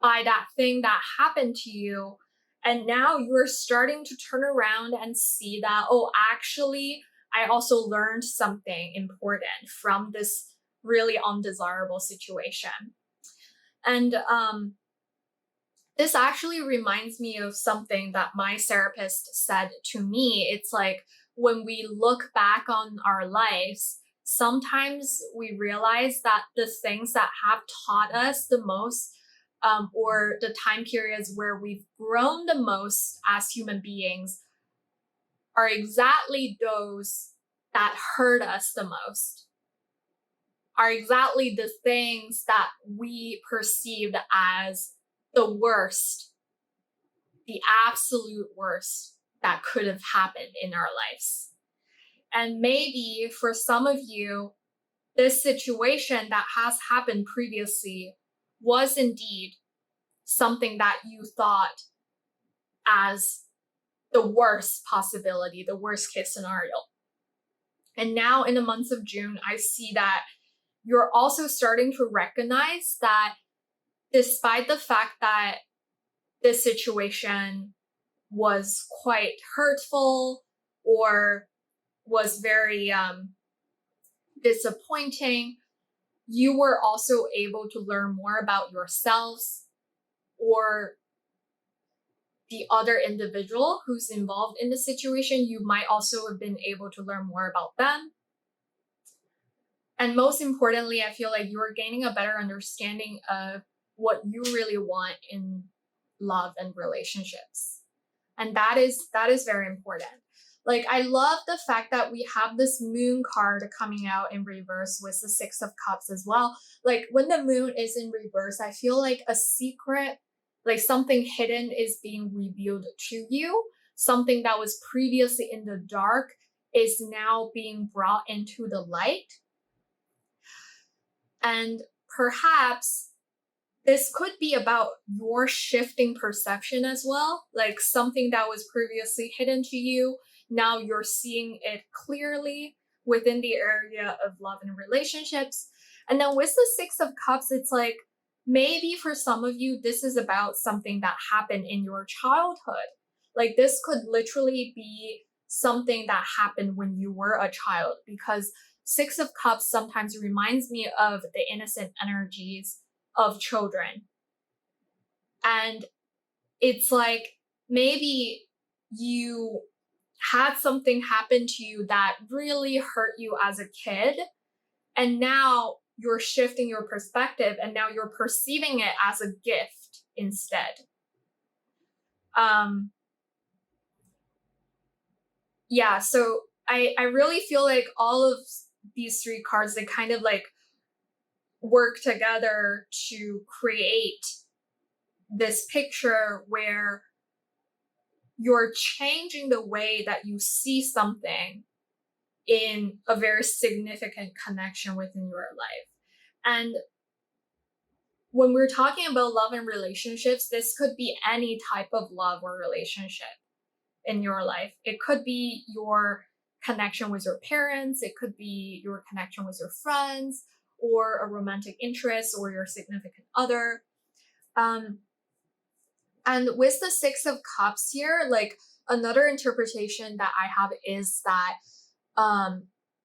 Speaker 1: by that thing that happened to you. And now you're starting to turn around and see that, oh, actually, I also learned something important from this really undesirable situation. And this actually reminds me of something that my therapist said to me. It's like, when we look back on our lives, sometimes we realize that the things that have taught us the most, or the time periods where we've grown the most as human beings, are exactly those that hurt us the most, are exactly the things that we perceived as the worst, the absolute worst that could have happened in our lives. And maybe for some of you, this situation that has happened previously was indeed something that you thought as the worst possibility, the worst case scenario. And now in the month of June, I see that you're also starting to recognize that despite the fact that this situation was quite hurtful or was very disappointing, you were also able to learn more about yourselves or the other individual who's involved in the situation. You might also have been able to learn more about them. And most importantly, I feel like you're gaining a better understanding of what you really want in love and relationships. And that is very important. Like, I love the fact that we have this Moon card coming out in reverse with the 6 of Cups as well. Like, when the moon is in reverse, I feel like a secret, like something hidden is being revealed to you. Something that was previously in the dark is now being brought into the light. And perhaps this could be about your shifting perception as well, like something that was previously hidden to you. Now you're seeing it clearly within the area of love and relationships. And then with the 6 of Cups, it's like, maybe for some of you, this is about something that happened in your childhood. Like, this could literally be something that happened when you were a child, because 6 of Cups sometimes reminds me of the innocent energies of children. And it's like, maybe you had something happen to you that really hurt you as a kid, and now you're shifting your perspective and now you're perceiving it as a gift instead. Yeah, so I really feel like all of these 3 cards, they kind of like work together to create this picture where you're changing the way that you see something in a very significant connection within your life. And when we're talking about love and relationships, this could be any type of love or relationship in your life. It could be your connection with your parents, it could be your connection with your friends, or a romantic interest, or your significant other. And with the Six of Cups here, like another interpretation that I have is that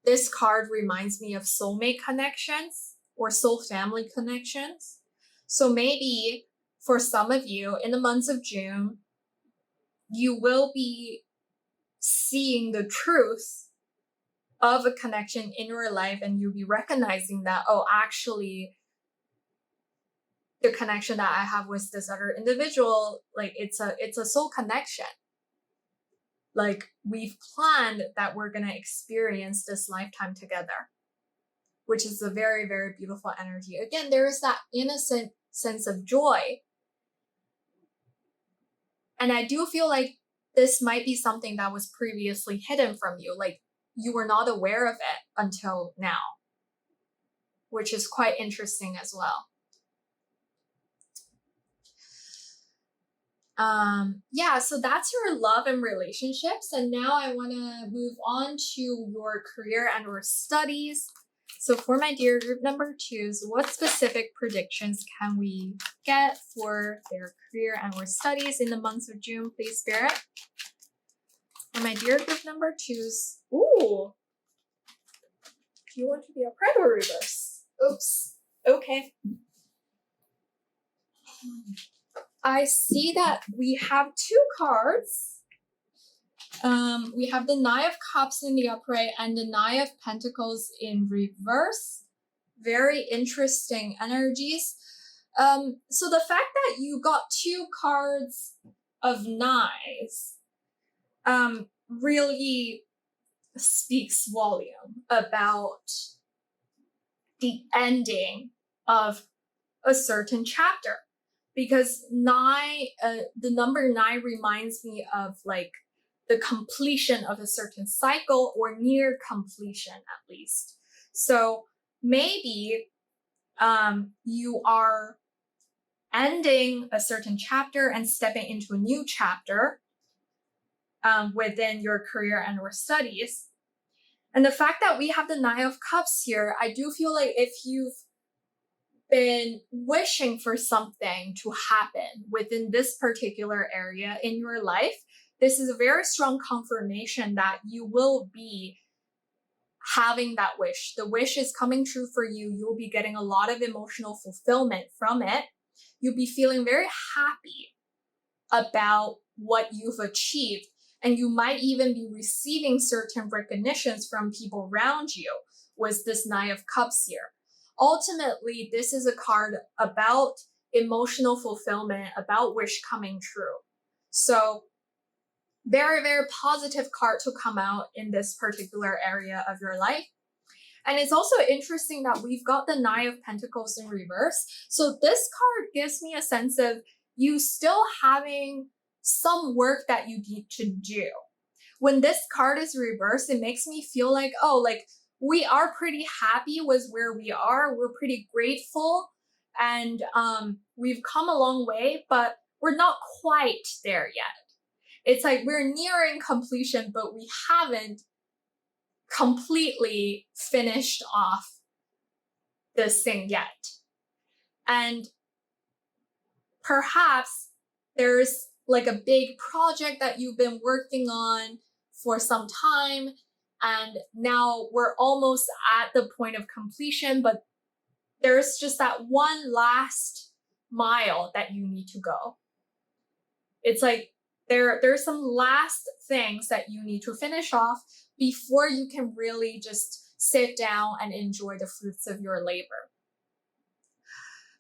Speaker 1: this card reminds me of soulmate connections or soul family connections. So maybe for some of you in the months of June, you will be seeing the truth of a connection in your life, and you'll be recognizing that, oh, actually, the connection that I have with this other individual, like it's a soul connection. Like we've planned that we're gonna experience this lifetime together, which is a very, very beautiful energy. Again, there is that innocent sense of joy. And I do feel like this might be something that was previously hidden from you. Like you were not aware of it until now, which is quite interesting as well. Yeah, so that's your love and relationships. And now I want to move on to your career and or studies. So for my dear group number 2s, what specific predictions can we get for their career and or studies in the months of June, please, Spirit? For my dear group number 2s, ooh, do you want to be a upright or reverse? Oops, okay. I see that we have 2 cards. We have the Nine of Cups in the upright and the Nine of Pentacles in reverse. Very interesting energies. So the fact that you got 2 cards of knives really speaks volume about the ending of a certain chapter. Because the number 9 reminds me of like the completion of a certain cycle, or near completion at least. So maybe you are ending a certain chapter and stepping into a new chapter within your career and or studies. And the fact that we have the Nine of Cups here, I do feel like if you've been wishing for something to happen within this particular area in your life, this is a very strong confirmation that you will be having that wish. The wish is coming true for you. You'll be getting a lot of emotional fulfillment from it. You'll be feeling very happy about what you've achieved. And you might even be receiving certain recognitions from people around you with this Nine of Cups here. Ultimately, this is a card about emotional fulfillment, about wish coming true. So very, very positive card to come out in this particular area of your life. And it's also interesting that we've got the Nine of Pentacles in reverse. So this card gives me a sense of you still having some work that you need to do. When this card is reversed, it makes me feel like, oh, like we are pretty happy with where we are. We're pretty grateful, and we've come a long way, but we're not quite there yet. It's like we're nearing completion, but we haven't completely finished off this thing yet. And perhaps there's like a big project that you've been working on for some time, and now we're almost at the point of completion, but there's just that one last mile that you need to go. It's like there's some last things that you need to finish off before you can really just sit down and enjoy the fruits of your labor.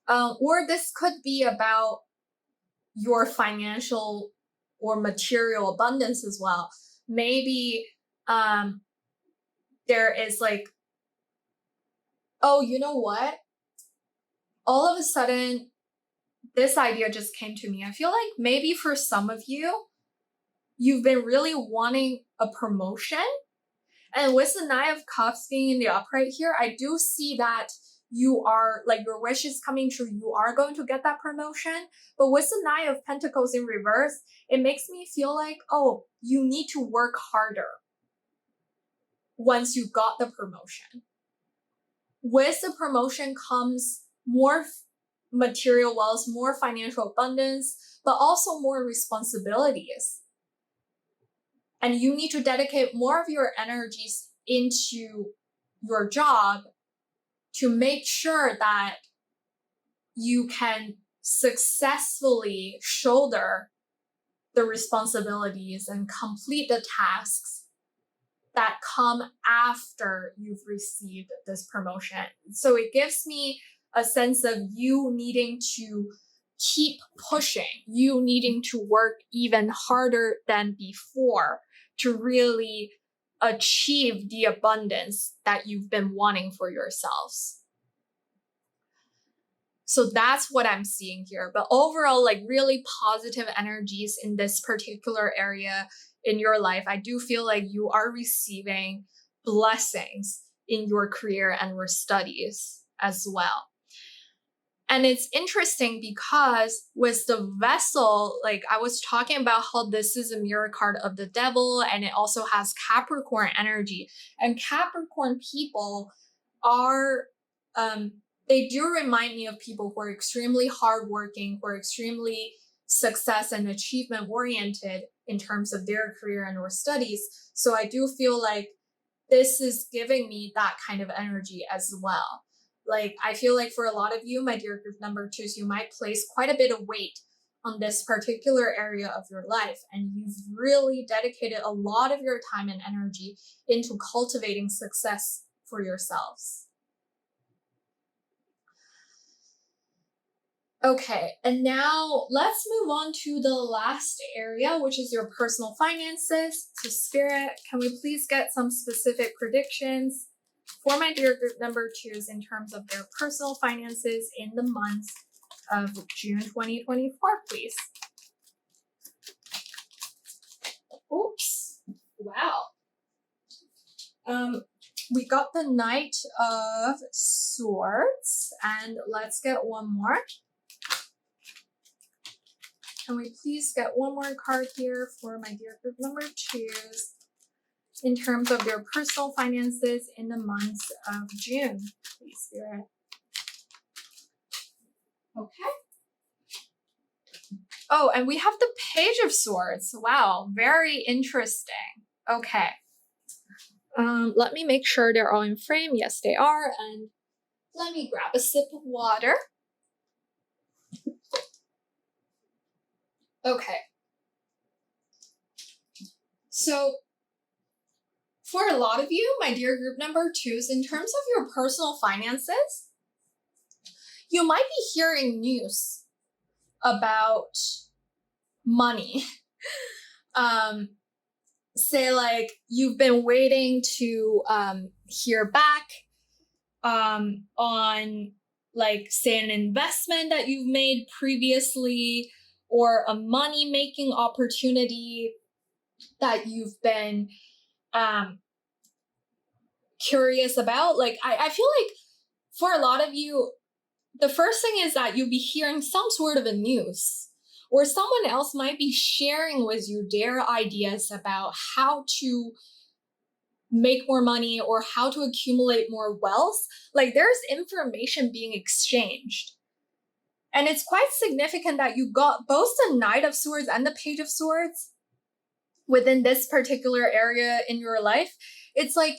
Speaker 1: Or this could be about your financial or material abundance as well. Maybe there is like, oh, you know what? All of a sudden, this idea just came to me. I feel like maybe for some of you, you've been really wanting a promotion. And with the Nine of Cups being in the upright here, I do see that you are, like, your wish is coming true, you are going to get that promotion. But with the Nine of Pentacles in reverse, it makes me feel like, oh, you need to work harder once you got the promotion. With the promotion comes more material wealth, more financial abundance, but also more responsibilities. And you need to dedicate more of your energies into your job to make sure that you can successfully shoulder the responsibilities and complete the tasks that come after you've received this promotion. So it gives me a sense of you needing to keep pushing, you needing to work even harder than before to really achieve the abundance that you've been wanting for yourselves. So that's what I'm seeing here. But overall, like, really positive energies in this particular area in your life. I do feel like you are receiving blessings in your career and your studies as well. And it's interesting because with the vessel, like, I was talking about how this is a mirror card of the devil, and it also has Capricorn energy. And Capricorn people are, they do remind me of people who are extremely hardworking, who are extremely success and achievement oriented in terms of their career and or studies. So I do feel like this is giving me that kind of energy as well. Like, I feel like for a lot of you, my dear group number 2s, you might place quite a bit of weight on this particular area of your life, and you've really dedicated a lot of your time and energy into cultivating success for yourselves. Okay, and now let's move on to the last area, which is your personal finances. So Spirit, can we please get some specific predictions for my dear group number 2s in terms of their personal finances in the month of June 2024, please? Oops. Wow. We got the Knight of Swords, and let's get one more. Can we please get one more card here for my dear group number 2s in terms of their personal finances in the month of June, please, Spirit? Okay. Oh, and we have the Page of Swords. Wow, very interesting. Okay. Let me make sure they're all in frame. Yes, they are. And let me grab a sip of water. Okay. So for a lot of you, my dear group number 2s, in terms of your personal finances, you might be hearing news about money. Say, like, you've been waiting to hear back on, like, say, an investment that you've made previously, or a money-making opportunity that you've been curious about. Like, I feel like for a lot of you, the first thing is that you'll be hearing some sort of a news, or someone else might be sharing with you their ideas about how to make more money or how to accumulate more wealth. Like, there's information being exchanged. And it's quite significant that you got both the Knight of Swords and the Page of Swords within this particular area in your life. It's like,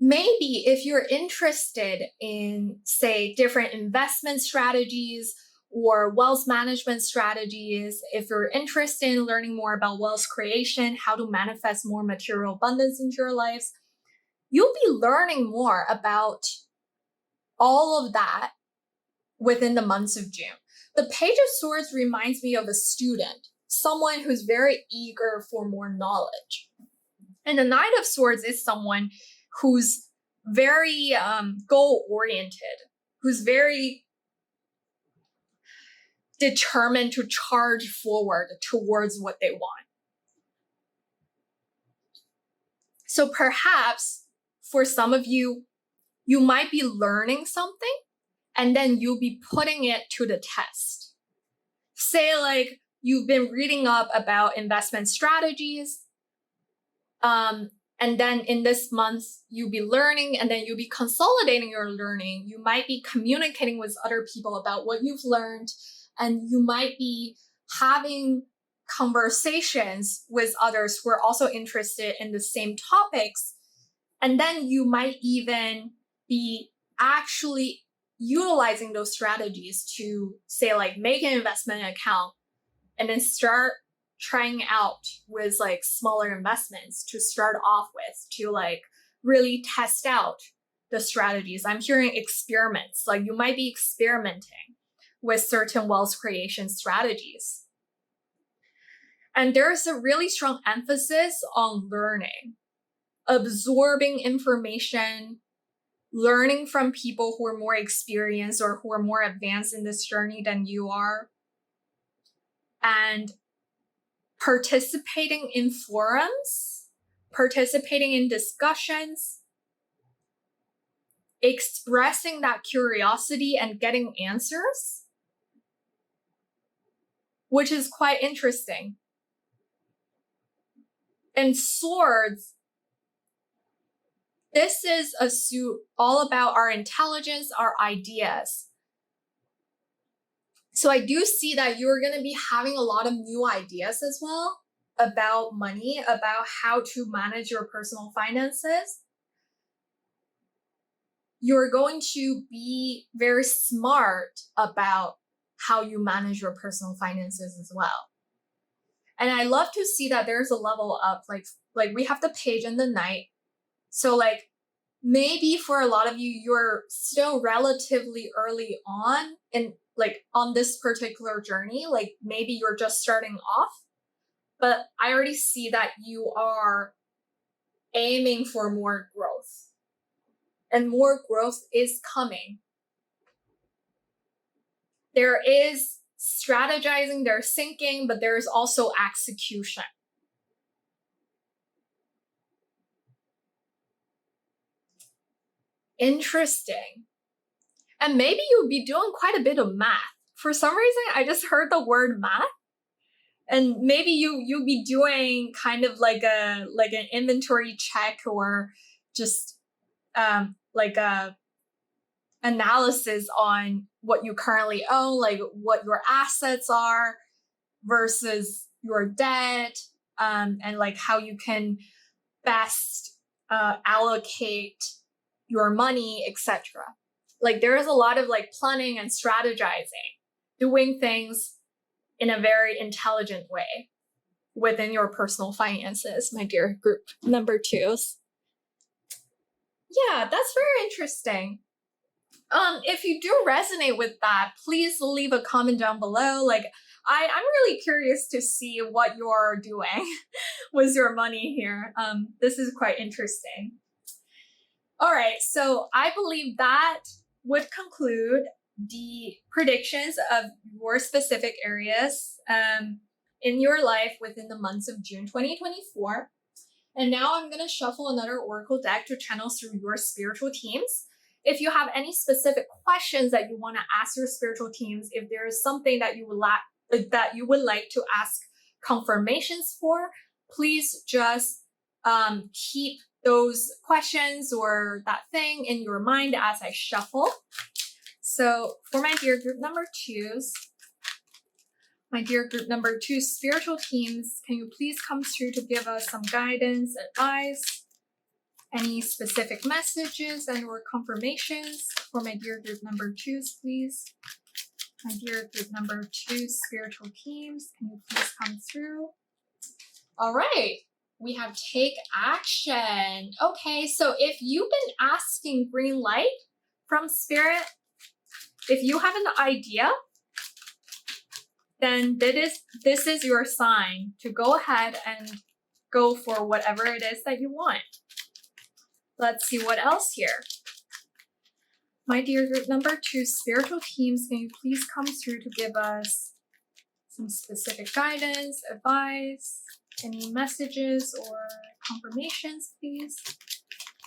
Speaker 1: maybe if you're interested in, say, different investment strategies or wealth management strategies, if you're interested in learning more about wealth creation, how to manifest more material abundance into your lives, you'll be learning more about all of that within the months of June. The Page of Swords reminds me of a student, someone who's very eager for more knowledge. And the Knight of Swords is someone who's very goal-oriented, who's very determined to charge forward towards what they want. So perhaps for some of you, you might be learning something and then you'll be putting it to the test. Say like you've been reading up about investment strategies, and then in this month, you'll be learning and then you'll be consolidating your learning. You might be communicating with other people about what you've learned, and you might be having conversations with others who are also interested in the same topics. And then you might even be actually utilizing those strategies to say like make an investment account and then start trying out with like smaller investments to start off with, to like really test out the strategies. I'm hearing experiments, like you might be experimenting with certain wealth creation strategies. And there's a really strong emphasis on learning, absorbing information, learning from people who are more experienced or who are more advanced in this journey than you are, and participating in forums, participating in discussions, expressing that curiosity and getting answers, which is quite interesting. And swords, this is a suit all about our intelligence, our ideas. So I do see that you're going to be having a lot of new ideas as well about money, about how to manage your personal finances. You're going to be very smart about how you manage your personal finances as well. And I love to see that there's a level up, like we have the page and the knight. So like maybe for a lot of you, you're still relatively early on in like on this particular journey, like maybe you're just starting off, but I already see that you are aiming for more growth, and more growth is coming. There is strategizing, there's thinking, but there's also execution. Interesting. And maybe you'll be doing quite a bit of math. For some reason, I just heard the word math. And maybe you'll be doing kind of like an inventory check, or just like a analysis on what you currently own, like what your assets are versus your debt, and like how you can best allocate your money, etc. Like there is a lot of like planning and strategizing, doing things in a very intelligent way within your personal finances, my dear group number 2s. Yeah, that's very interesting. If you do resonate with that, please leave a comment down below. Like I'm really curious to see what you're doing with your money here. This is quite interesting. All right, so I believe that would conclude the predictions of your specific areas in your life within the months of June 2024. And now I'm going to shuffle another Oracle deck to channel through your spiritual teams. If you have any specific questions that you want to ask your spiritual teams, if there is something that you would like to ask confirmations for, please just keep those questions or that thing in your mind as I shuffle. So for my dear group number 2s, my dear group number 2 spiritual teams, can you please come through to give us some guidance, advice, any specific messages and or confirmations for my dear group number 2s, please? My dear group number 2 spiritual teams, can you please come through? All right, we have take action. Okay, so if you've been asking green light from spirit, if you have an idea, then this is your sign to go ahead and go for whatever it is that you want. Let's see what else here. My dear group number 2 spiritual teams, can you please come through to give us some specific guidance, advice, any messages or confirmations, please?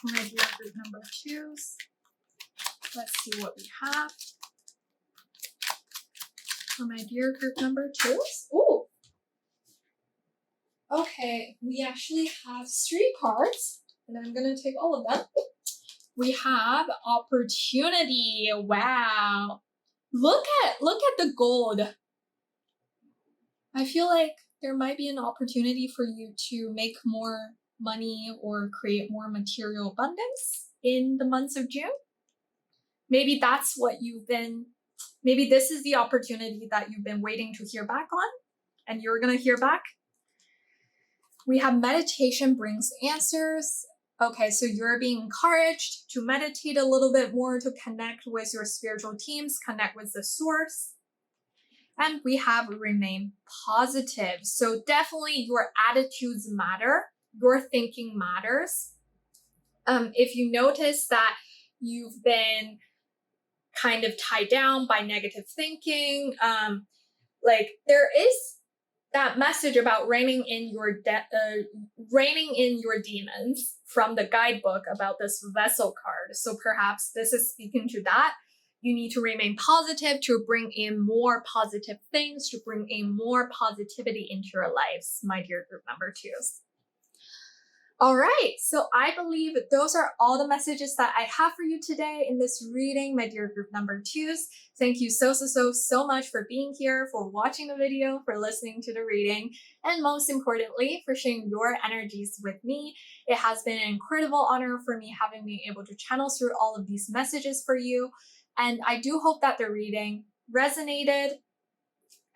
Speaker 1: My dear group number 2s. Let's see what we have for my dear group number 2s. Ooh. Okay, we actually have 3 cards, and I'm gonna take all of them. We have opportunity. Wow. Look at the gold. I feel like there might be an opportunity for you to make more money or create more material abundance in the months of June. Maybe that's what maybe this is the opportunity that you've been waiting to hear back on, and you're gonna hear back. We have meditation brings answers. Okay, so you're being encouraged to meditate a little bit more, to connect with your spiritual teams, connect with the source. And we have remain positive. So definitely your attitudes matter, your thinking matters. If you notice that you've been kind of tied down by negative thinking, like there is that message about reining in your demons from the guidebook about this vessel card. So perhaps this is speaking to that. You need to remain positive, to bring in more positive things, to bring in more positivity into your lives, my dear group number 2s. All right, so I believe those are all the messages that I have for you today in this reading, my dear group number 2s. Thank you so much for being here, for watching the video, for listening to the reading, and most importantly, for sharing your energies with me. It has been an incredible honor for me having been able to channel through all of these messages for you. And I do hope that the reading resonated,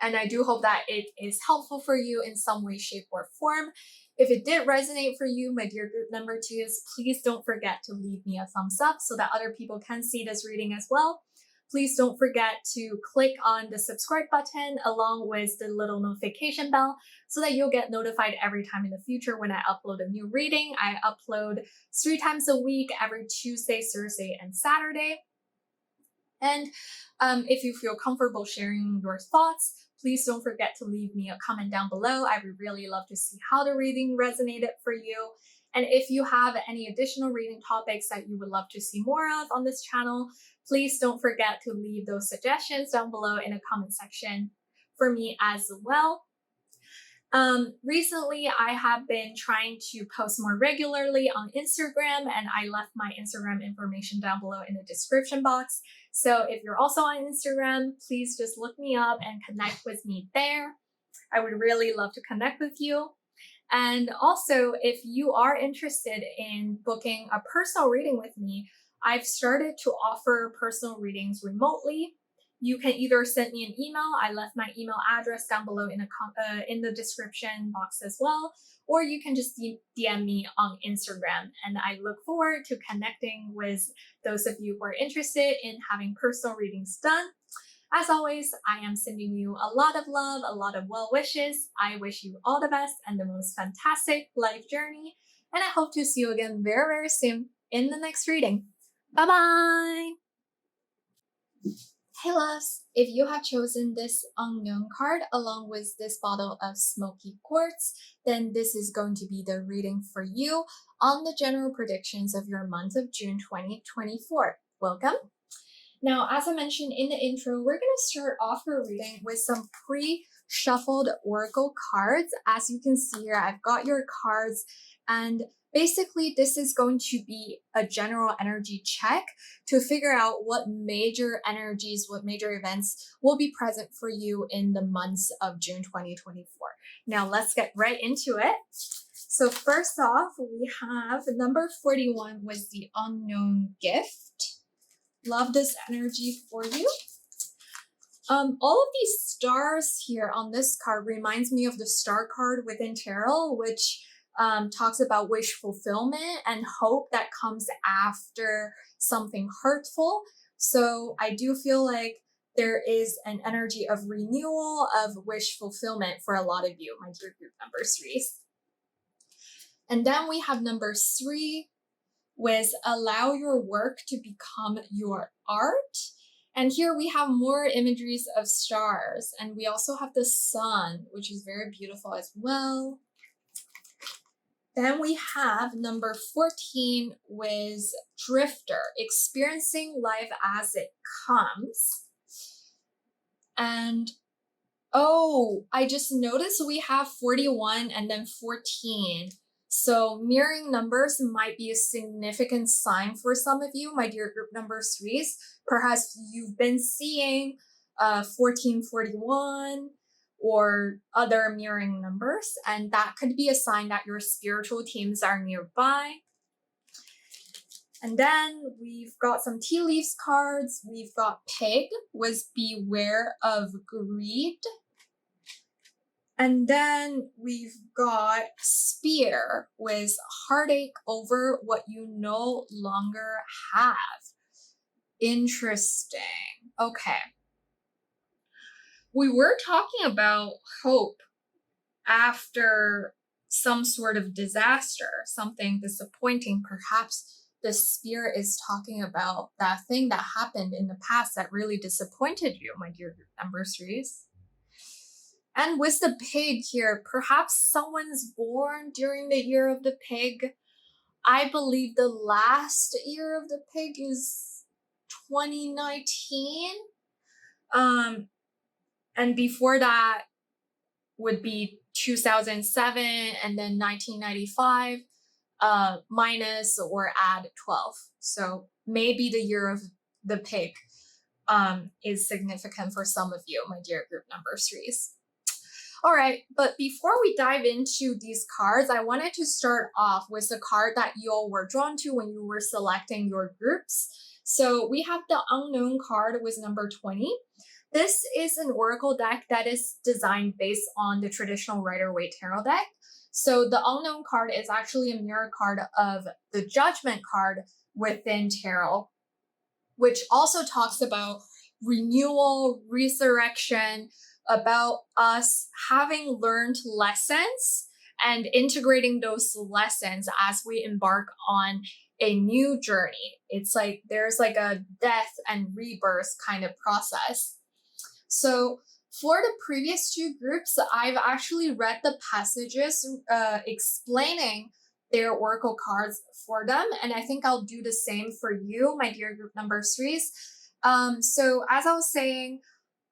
Speaker 1: and I do hope that it is helpful for you in some way, shape, or form. If it did resonate for you, my dear group number 2s, please don't forget to leave me a thumbs up so that other people can see this reading as well. Please don't forget to click on the subscribe button along with the little notification bell so that you'll get notified every time in the future when I upload a new reading. I upload 3 times a week, every Tuesday, Thursday, and Saturday. And if you feel comfortable sharing your thoughts, please don't forget to leave me a comment down below. I would really love to see how the reading resonated for you. And if you have any additional reading topics that you would love to see more of on this channel, please don't forget to leave those suggestions down below in the comment section for me as well. Recently, I have been trying to post more regularly on Instagram, and I left my Instagram information down below in the description box. So if you're also on Instagram, please just look me up and connect with me there. I would really love to connect with you. And also, if you are interested in booking a personal reading with me, I've started to offer personal readings remotely. You can either send me an email. I left my email address down below in the description box as well, or you can just DM me on Instagram. And I look forward to connecting with those of you who are interested in having personal readings done. As always, I am sending you a lot of love, a lot of well wishes. I wish you all the best and the most fantastic life journey. And I hope to see you again very, very soon in the next reading. Bye-bye! Hey loves, if you have chosen this unknown card along with this bottle of smoky quartz, then this is going to be the reading for you on the general predictions of your month of June 2024. Welcome. Now, as I mentioned in the intro, we're going to start off our reading with some pre-shuffled oracle cards. As you can see here, I've got your cards, and basically this is going to be a general energy check to figure out what major energies, what major events will be present for you in the months of June 2024. Now, let's get right into it. So first off, we have number 41 was the unknown gift. Love this energy for you. All of these stars here on this card reminds me of the star card within tarot, which talks about wish fulfillment and hope that comes after something hurtful. So I do feel like there is an energy of renewal, of wish fulfillment for a lot of you, my dear group number 3s. And then we have number 3, with allow your work to become your art. And here we have more imageries of stars, and we also have the sun, which is very beautiful as well. Then we have number 14 with Drifter, experiencing life as it comes. And oh, I just noticed we have 41 and then 14. So mirroring numbers might be a significant sign for some of you, my dear group number threes. Perhaps you've been seeing 1441 or other mirroring numbers, and that could be a sign that your spiritual teams are nearby. And then we've got some tea leaves cards. We've got Pig with Beware of Greed. And then we've got Spear with Heartache over what you no longer have. Interesting. Okay. We were talking about hope after some sort of disaster, something disappointing. Perhaps the Spear is talking about that thing that happened in the past that really disappointed you, my dear number threes. And with the pig here, perhaps someone's born during the year of the pig. I believe the last year of the pig is 2019. And before that would be 2007 and then 1995 minus or add 12. So maybe the year of the pig is significant for some of you, my dear group number threes. All right, but before we dive into these cards, I wanted to start off with the card that you all were drawn to when you were selecting your groups. So we have the Unknown card with number 20. This is an Oracle deck that is designed based on the traditional Rider-Waite Tarot deck. So the Unknown card is actually a mirror card of the Judgment card within Tarot, which also talks about renewal, resurrection, about us having learned lessons and integrating those lessons as we embark on a new journey. It's like there's like a death and rebirth kind of process. So for the previous two groups, I've actually read the passages explaining their Oracle cards for them, and I think I'll do the same for you, my dear group number threes. So as I was saying,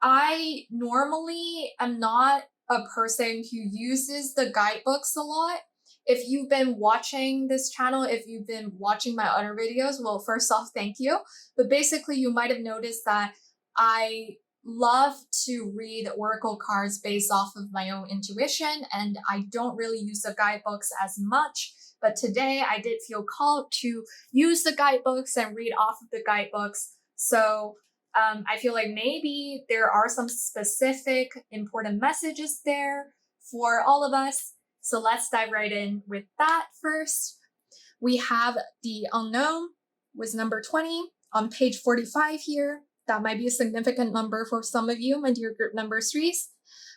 Speaker 1: I normally am not a person who uses the guidebooks a lot. If you've been watching this channel, if you've been watching my other videos, well, first off, thank you. But basically, you might have noticed that I love to read Oracle cards based off of my own intuition, and I don't really use the guidebooks as much. But today, I did feel called to use the guidebooks and read off of the guidebooks. So I feel like maybe there are some specific important messages there for all of us. So let's dive right in with that first. We have the Unknown with number 20 on page 45 here. That might be a significant number for some of you, my dear group number threes.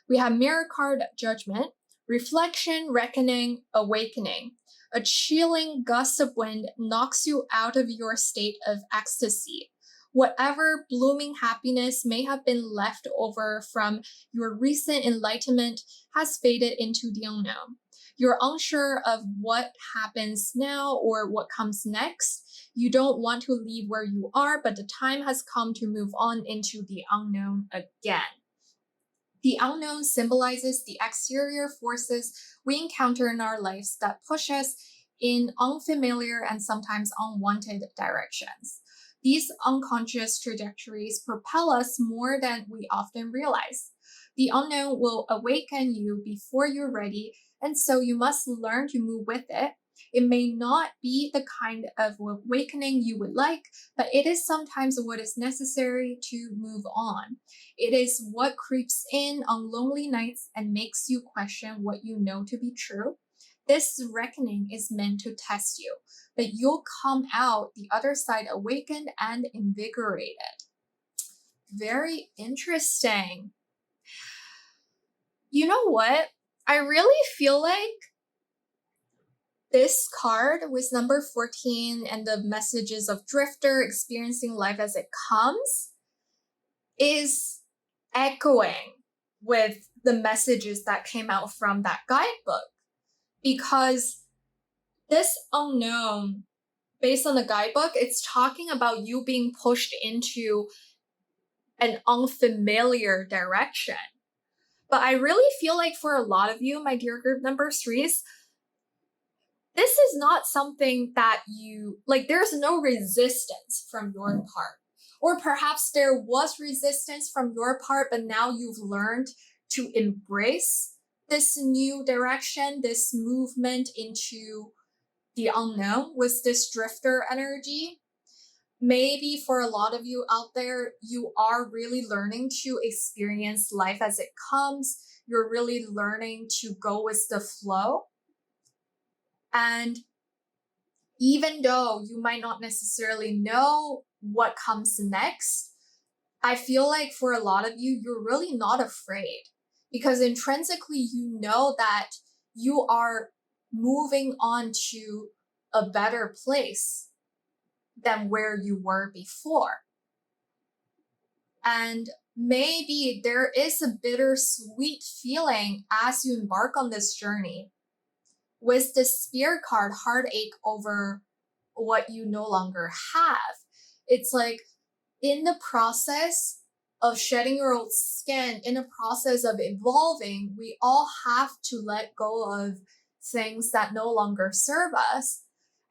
Speaker 1: We have Mirror card Judgment, Reflection, Reckoning, Awakening. A chilling gust of wind knocks you out of your state of ecstasy. Whatever blooming happiness may have been left over from your recent enlightenment has faded into the unknown. You're unsure of what happens now or what comes next. You don't want to leave where you are, but the time has come to move on into the unknown again. The unknown symbolizes the exterior forces we encounter in our lives that push us in unfamiliar and sometimes unwanted directions. These unconscious trajectories propel us more than we often realize. The unknown will awaken you before you're ready, and so you must learn to move with it. It may not be the kind of awakening you would like, but it is sometimes what is necessary to move on. It is what creeps in on lonely nights and makes you question what you know to be true. This reckoning is meant to test you, but you'll come out the other side awakened and invigorated. Very interesting. You know what? I really feel like this card with number 14 and the messages of Drifter experiencing life as it comes is echoing with the messages that came out from that guidebook. Because This unknown, based on the guidebook, it's talking about you being pushed into an unfamiliar direction. But I really feel like for a lot of you, my dear group number threes, this is not something that you like, there's no resistance from your part. Or perhaps there was resistance from your part, but now you've learned to embrace this new direction, this movement into the unknown with this drifter energy. Maybe for a lot of you out there, you are really learning to experience life as it comes. You're really learning to go with the flow. And even though you might not necessarily know what comes next, I feel like for a lot of you, you're really not afraid because intrinsically you know that you are moving on to a better place than where you were before. And maybe there is a bittersweet feeling as you embark on this journey with the Spirit card, heartache over what you no longer have. It's like in the process of shedding your old skin, in the process of evolving, we all have to let go of things that no longer serve us.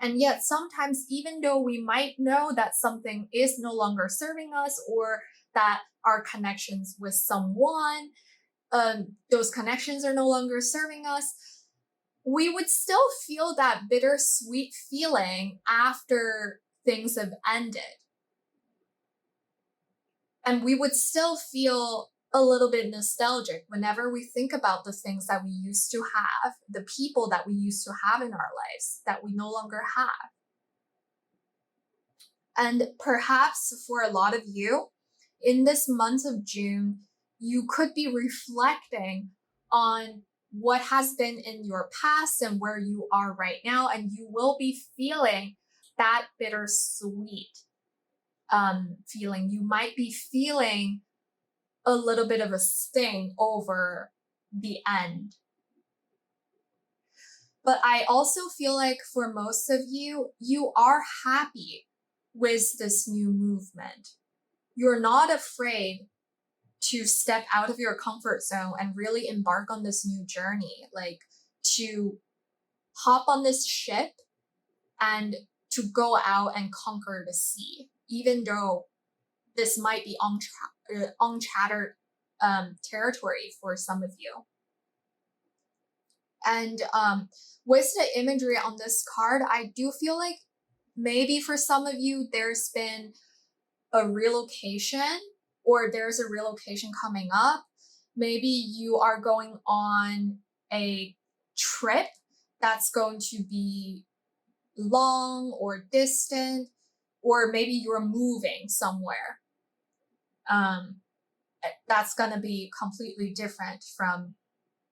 Speaker 1: And yet, sometimes, even though we might know that something is no longer serving us or that our connections with someone, those connections are no longer serving us, we would still feel that bittersweet feeling after things have ended. And we would still feel a little bit nostalgic whenever we think about the things that we used to have, the people that we used to have in our lives that we no longer have. And perhaps for a lot of you, in this month of June, you could be reflecting on what has been in your past and where you are right now, and you will be feeling that bittersweet feeling. You might be feeling a little bit of a sting over the end. But I also feel like for most of you, you are happy with this new movement. You're not afraid to step out of your comfort zone and really embark on this new journey, like to hop on this ship and to go out and conquer the sea, even though this might be uncharted territory for some of you. And with the imagery on this card, I do feel like maybe for some of you, there's been a relocation or there's a relocation coming up. Maybe you are going on a trip that's going to be long or distant, or maybe you're moving somewhere. That's going to be completely different from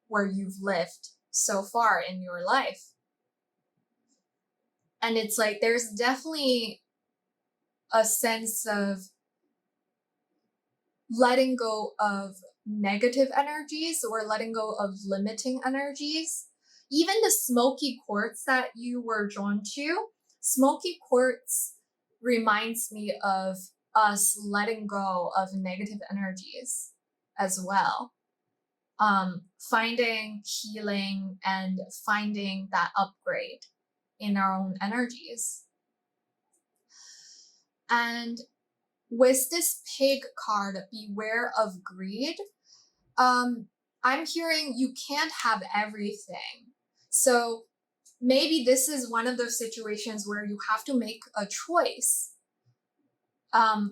Speaker 1: where you've lived so far in your life. And it's like there's definitely a sense of letting go of negative energies or letting go of limiting energies. Even the smoky quartz that you were drawn to, smoky quartz reminds me of us letting go of negative energies as well. Finding healing and finding that upgrade in our own energies. And with this pig card, beware of greed, I'm hearing you can't have everything. So maybe this is one of those situations where you have to make a choice.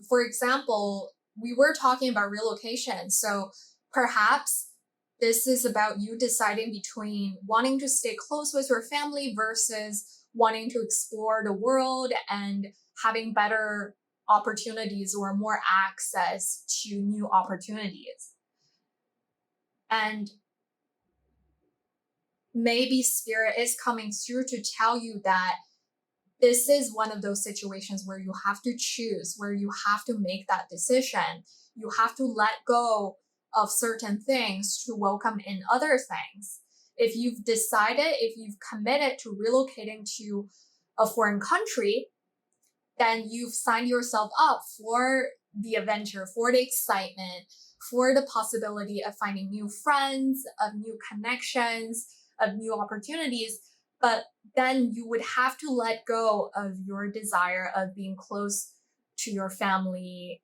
Speaker 1: For example, we were talking about relocation. So perhaps this is about you deciding between wanting to stay close with your family versus wanting to explore the world and having better opportunities or more access to new opportunities. And maybe Spirit is coming through to tell you that this is one of those situations where you have to choose, where you have to make that decision. You have to let go of certain things to welcome in other things. If you've decided, if you've committed to relocating to a foreign country, then you've signed yourself up for the adventure, for the excitement, for the possibility of finding new friends, of new connections, of new opportunities. But then you would have to let go of your desire of being close to your family,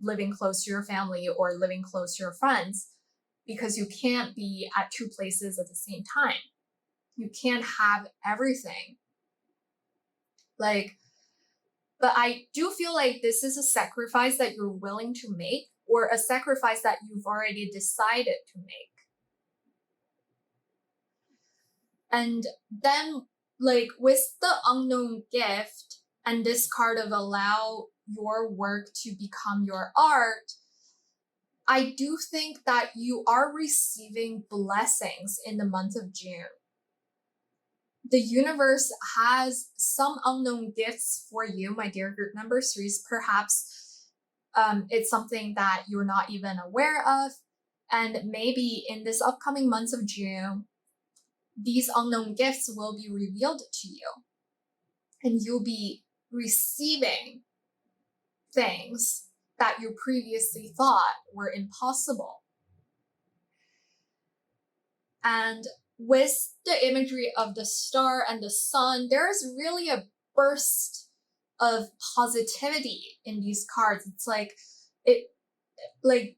Speaker 1: living close to your family or living close to your friends, because you can't be at two places at the same time. You can't have everything. Like, but I do feel like this is a sacrifice that you're willing to make, or a sacrifice that you've already decided to make. And then, like, with the unknown gift and this card of allow your work to become your art, I do think that you are receiving blessings in the month of June. The universe has some unknown gifts for you, my dear group number threes. Perhaps it's something that you're not even aware of. And maybe in this upcoming month of June, these unknown gifts will be revealed to you. And you'll be receiving things that you previously thought were impossible. And with the imagery of the star and the sun, there is really a burst of positivity in these cards. It's like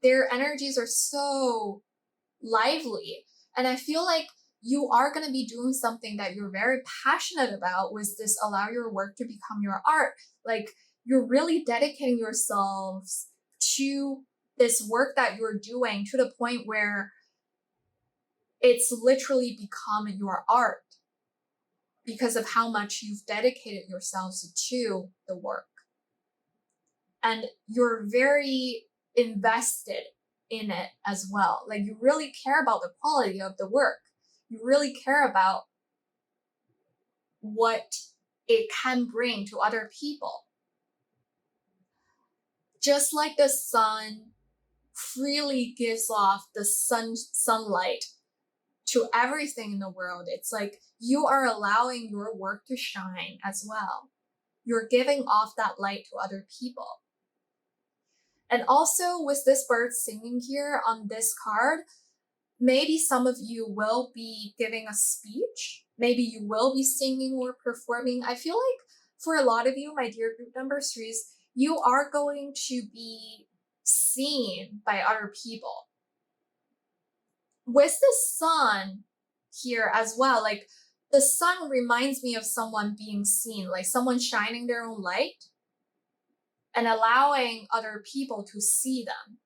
Speaker 1: their energies are so lively. And I feel like you are going to be doing something that you're very passionate about, with this allow your work to become your art. Like, you're really dedicating yourselves to this work that you're doing to the point where it's literally become your art because of how much you've dedicated yourselves to the work. And you're very invested in it as well. Like, you really care about the quality of the work. You really care about what it can bring to other people. Just like the sun freely gives off the sunlight to everything in the world, it's like you are allowing your work to shine as well. You're giving off that light to other people. And also with this bird singing here on this card, maybe some of you will be giving a speech. Maybe you will be singing or performing. I feel like for a lot of you, my dear group number threes, you are going to be seen by other people. With the sun here as well, like, the sun reminds me of someone being seen, like someone shining their own light and allowing other people to see them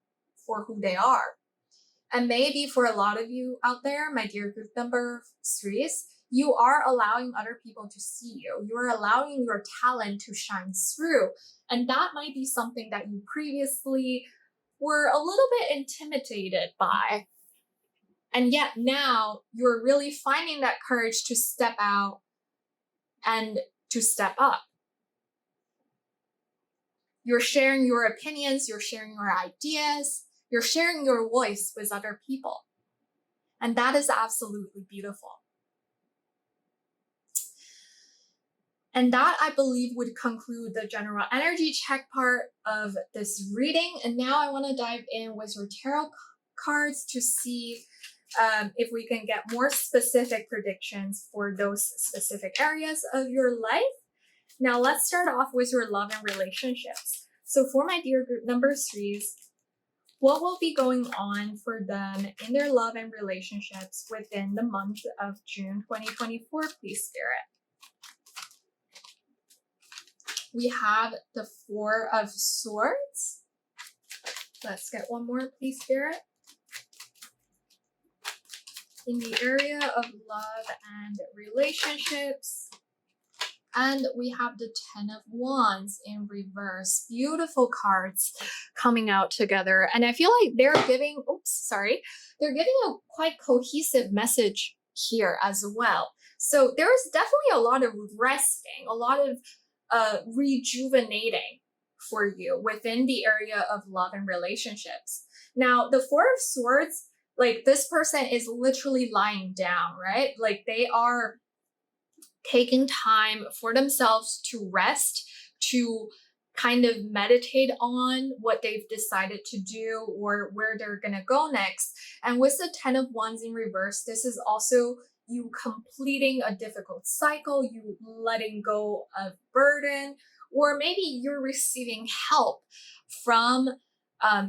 Speaker 1: for who they are. And maybe for a lot of you out there, my dear group number threes, you are allowing other people to see you. You're allowing your talent to shine through. And that might be something that you previously were a little bit intimidated by. And yet now you're really finding that courage to step out and to step up. You're sharing your opinions, you're sharing your ideas, you're sharing your voice with other people. And that is absolutely beautiful. And that, I believe, would conclude the general energy check part of this reading. And now I want to dive in with your tarot cards to see if we can get more specific predictions for those specific areas of your life. Now let's start off with your love and relationships. So for my dear group number threes, what will be going on for them in their love and relationships within the month of June 2024, please, Spirit? We have the Four of Swords. Let's get one more, please, Spirit. In the area of love and relationships. And we have the Ten of Wands in reverse. Beautiful cards coming out together. And I feel like they're giving, they're giving a quite cohesive message here as well. So there's definitely a lot of resting, a lot of rejuvenating for you within the area of love and relationships. Now, the Four of Swords, Like this person is literally lying down, right? Like they are taking time for themselves to rest, to kind of meditate on what they've decided to do or where they're going to go next. And with the 10 of Wands in reverse, this is also you completing a difficult cycle, you letting go of burden, or maybe you're receiving help from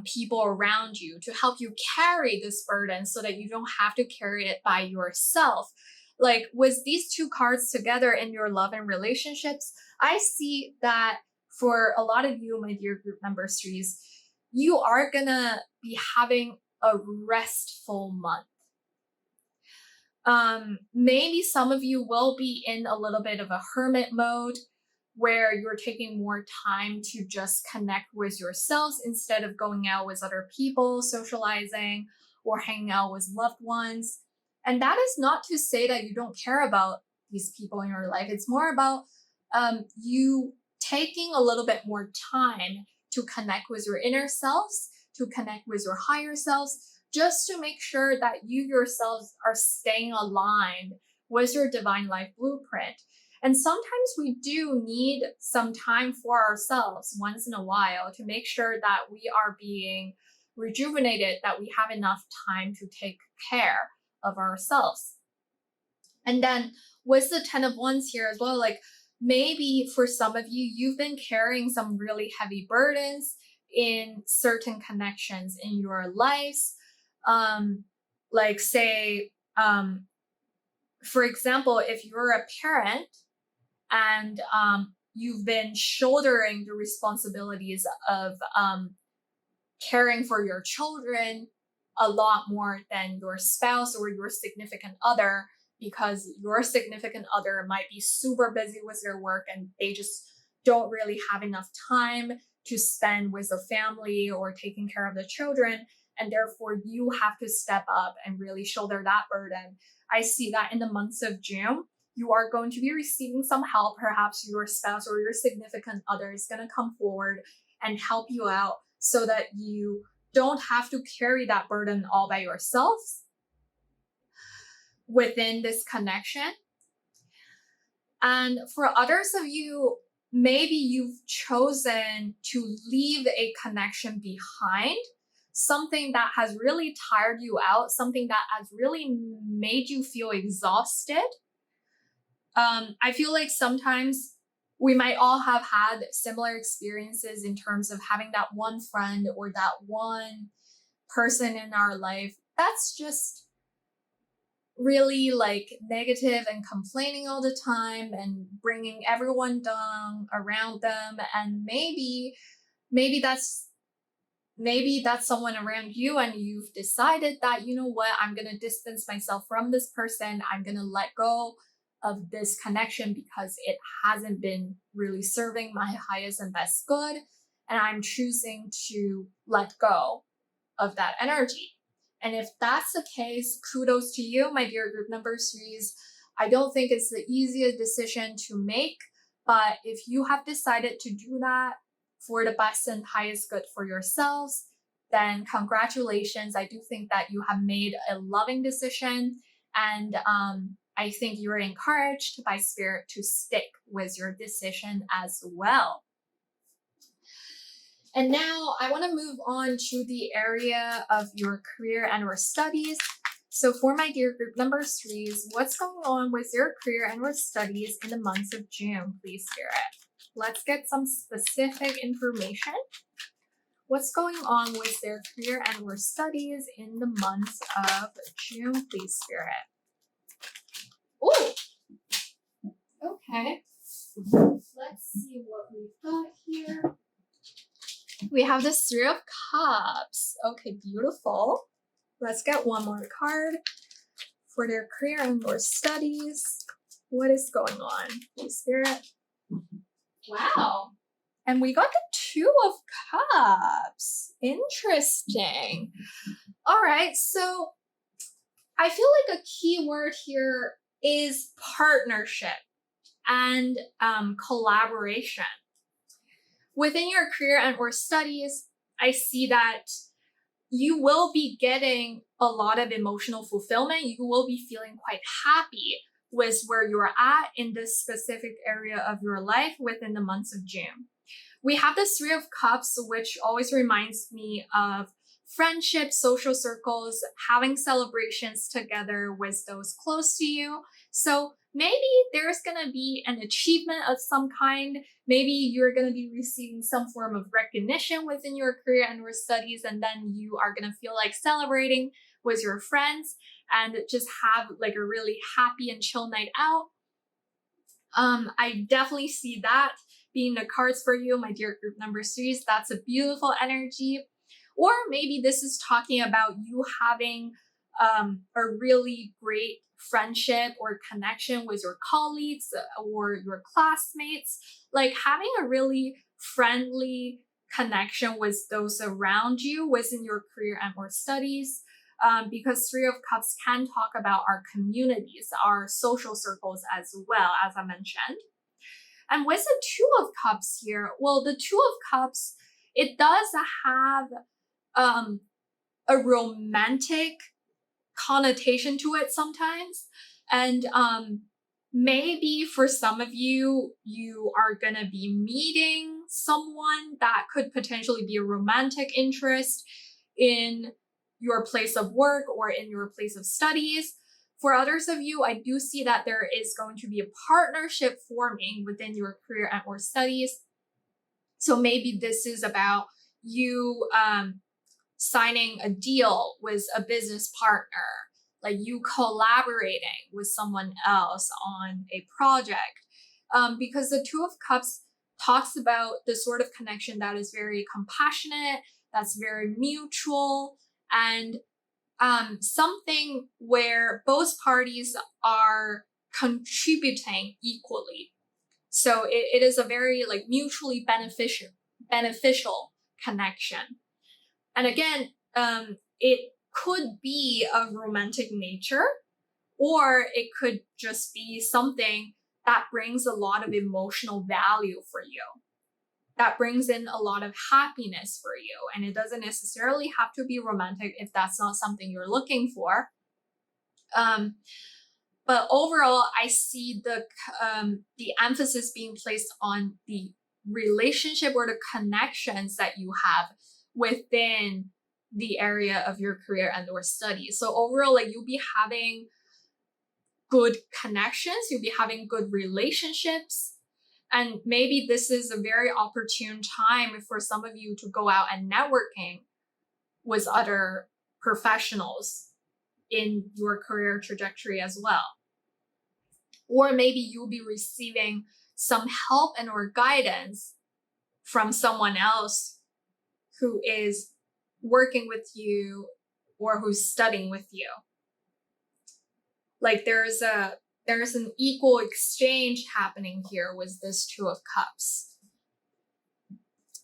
Speaker 1: people around you to help you carry this burden so that you don't have to carry it by yourself. Like with these two cards together in your love and relationships, I see that for a lot of you, my dear group member threes, you are gonna be having a restful month. Maybe some of you will be in a little bit of a hermit mode where you're taking more time to just connect with yourselves instead of going out with other people, socializing, or hanging out with loved ones. And that is not to say that you don't care about these people in your life. It's more about you taking a little bit more time to connect with your inner selves, to connect with your higher selves, just to make sure that you yourselves are staying aligned with your divine life blueprint. And sometimes we do need some time for ourselves once in a while to make sure that we are being rejuvenated, that we have enough time to take care of ourselves. And then with the 10 of Wands here as well, like maybe for some of you, you've been carrying some really heavy burdens in certain connections in your lives. Like say, for example, if you're a parent and you've been shouldering the responsibilities of caring for your children a lot more than your spouse or your significant other, because your significant other might be super busy with their work and they just don't really have enough time to spend with the family or taking care of the children. And therefore you have to step up and really shoulder that burden. I see that in the months of June, you are going to be receiving some help. Perhaps your spouse or your significant other is going to come forward and help you out so that you don't have to carry that burden all by yourselves within this connection. And for others of you, maybe you've chosen to leave a connection behind, something that has really tired you out, something that has really made you feel exhausted. I feel like sometimes we might all have had similar experiences in terms of having that one friend or that one person in our life that's just really like negative and complaining all the time and bringing everyone down around them. And maybe that's someone around you and you've decided that, you know what, I'm going to distance myself from this person. I'm going to let go of this connection because it hasn't been really serving my highest and best good. And I'm choosing to let go of that energy. And if that's the case, kudos to you, my dear group member threes. I don't think it's the easiest decision to make, but if you have decided to do that for the best and highest good for yourselves, then congratulations. I do think that you have made a loving decision, and I think you're encouraged by spirit to stick with your decision as well. And now I want to move on to the area of your career and or studies. So for my dear group number threes, what's going on with your career and or studies in the months of June, please, Spirit? Let's get some specific information. What's going on with their career and or studies in the months of June, please, Spirit? Ooh, okay. Let's see what we've got here. We have the Three of Cups. Okay, beautiful. Let's get one more card for their career and or studies. What is going on, please, Spirit? Wow. And we got the Two of Cups. Interesting. All right, so I feel like a key word here is partnership and collaboration. Within your career and or studies, I see that you will be getting a lot of emotional fulfillment. You will be feeling quite happy with where you're at in this specific area of your life within the months of June. We have the Three of Cups, which always reminds me of friendships, social circles, having celebrations together with those close to you. So maybe there's going to be an achievement of some kind. Maybe you're going to be receiving some form of recognition within your career and your studies, and then you are going to feel like celebrating with your friends and just have like a really happy and chill night out. I definitely see that being the cards for you, my dear group number threes. That's a beautiful energy. Or maybe this is talking about you having a really great friendship or connection with your colleagues or your classmates, like having a really friendly connection with those around you within your career and or studies. Because Three of Cups can talk about our communities, our social circles as well, as I mentioned. And with the Two of Cups here, well, the Two of Cups, it does have a romantic connotation to it sometimes. And maybe for some of you, you are going to be meeting someone that could potentially be a romantic interest in your place of work or in your place of studies. For others of you, I do see that there is going to be a partnership forming within your career and or studies. So maybe this is about you signing a deal with a business partner, like you collaborating with someone else on a project. Because the Two of Cups talks about the sort of connection that is very compassionate, that's very mutual, and something where both parties are contributing equally. So it is a very like mutually beneficial connection. And again, it could be of romantic nature, or it could just be something that brings a lot of emotional value for you, that brings in a lot of happiness for you. And it doesn't necessarily have to be romantic if that's not something you're looking for. But overall, I see the emphasis being placed on the relationship or the connections that you have within the area of your career and or studies. So overall, like you'll be having good connections, you'll be having good relationships. And maybe this is a very opportune time for some of you to go out and networking with other professionals in your career trajectory as well. Or maybe you'll be receiving some help and or guidance from someone else who is working with you or who's studying with you. Like there's an equal exchange happening here with this Two of Cups.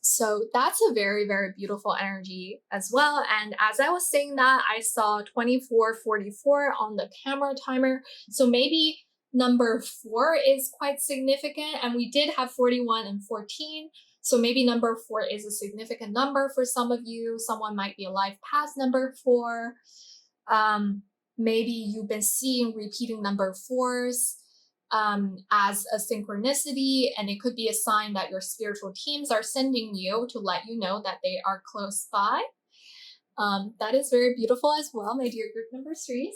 Speaker 1: So that's a very, very beautiful energy as well. And as I was saying that, I saw 2444 on the camera timer. So maybe number 4 is quite significant. And we did have 41 and 14. So maybe number 4 is a significant number for some of you. Someone might be alive past number 4. Maybe you've been seeing repeating number 4s as a synchronicity, and it could be a sign that your spiritual teams are sending you to let you know that they are close by. That is very beautiful as well, my dear group number 3s.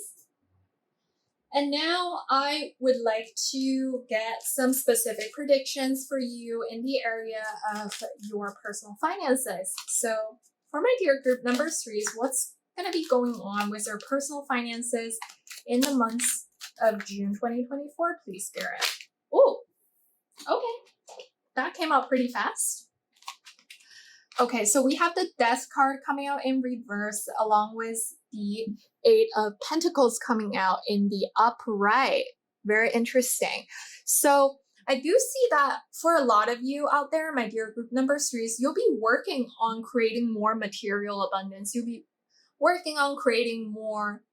Speaker 1: And now I would like to get some specific predictions for you in the area of your personal finances. So for my dear group number 3s, what's going to be going on with their personal finances in the months of June 2024, please, Spirit? Oh, okay. That came out pretty fast. Okay, so we have the Death card coming out in reverse along with the Eight of Pentacles coming out in the upright. Very interesting. So I do see that for a lot of you out there, my dear group number 3s, you'll be working on creating more material abundance. You'll be working on creating more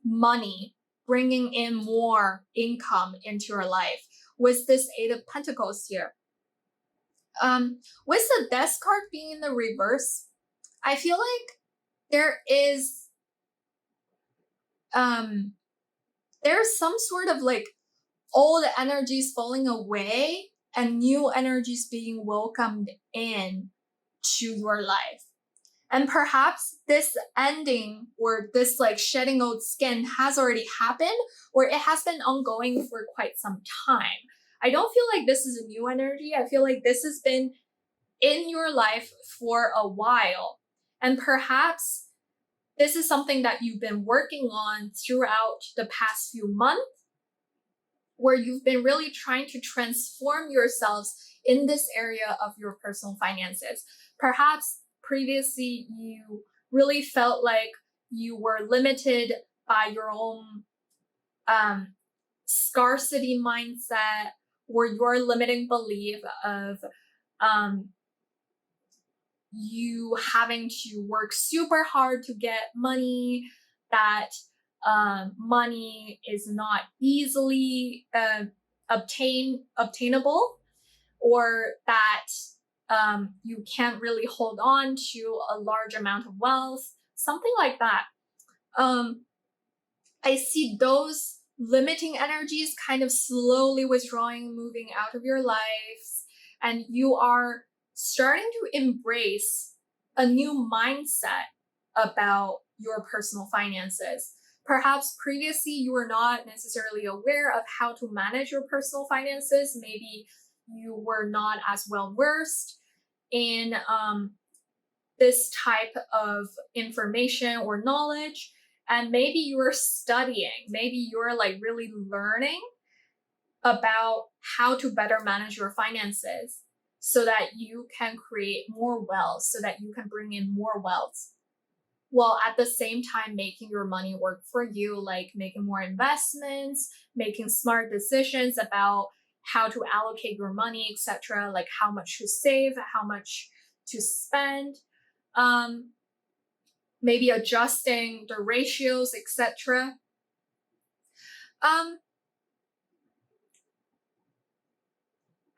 Speaker 1: money, bringing in more income into your life with this Eight of Pentacles here. With the Death card being in the reverse, I feel like there is there's some sort of like old energies falling away and new energies being welcomed in to your life. And perhaps this ending or this like shedding old skin has already happened, or it has been ongoing for quite some time. I don't feel like this is a new energy. I feel like this has been in your life for a while. And perhaps this is something that you've been working on throughout the past few months, where you've been really trying to transform yourselves in this area of your personal finances. Perhaps previously you really felt like you were limited by your own scarcity mindset or your limiting belief of you having to work super hard to get money, that money is not easily obtainable, or that you can't really hold on to a large amount of wealth, something like that. I see those limiting energies kind of slowly withdrawing, moving out of your lives, and you are starting to embrace a new mindset about your personal finances. Perhaps previously you were not necessarily aware of how to manage your personal finances. Maybe you were not as well versed in this type of information or knowledge. And maybe you're studying, maybe you're like really learning about how to better manage your finances so that you can create more wealth, so that you can bring in more wealth, while at the same time making your money work for you, like making more investments, making smart decisions about how to allocate your money, etc., like how much to save, how much to spend, maybe adjusting the ratios, etc.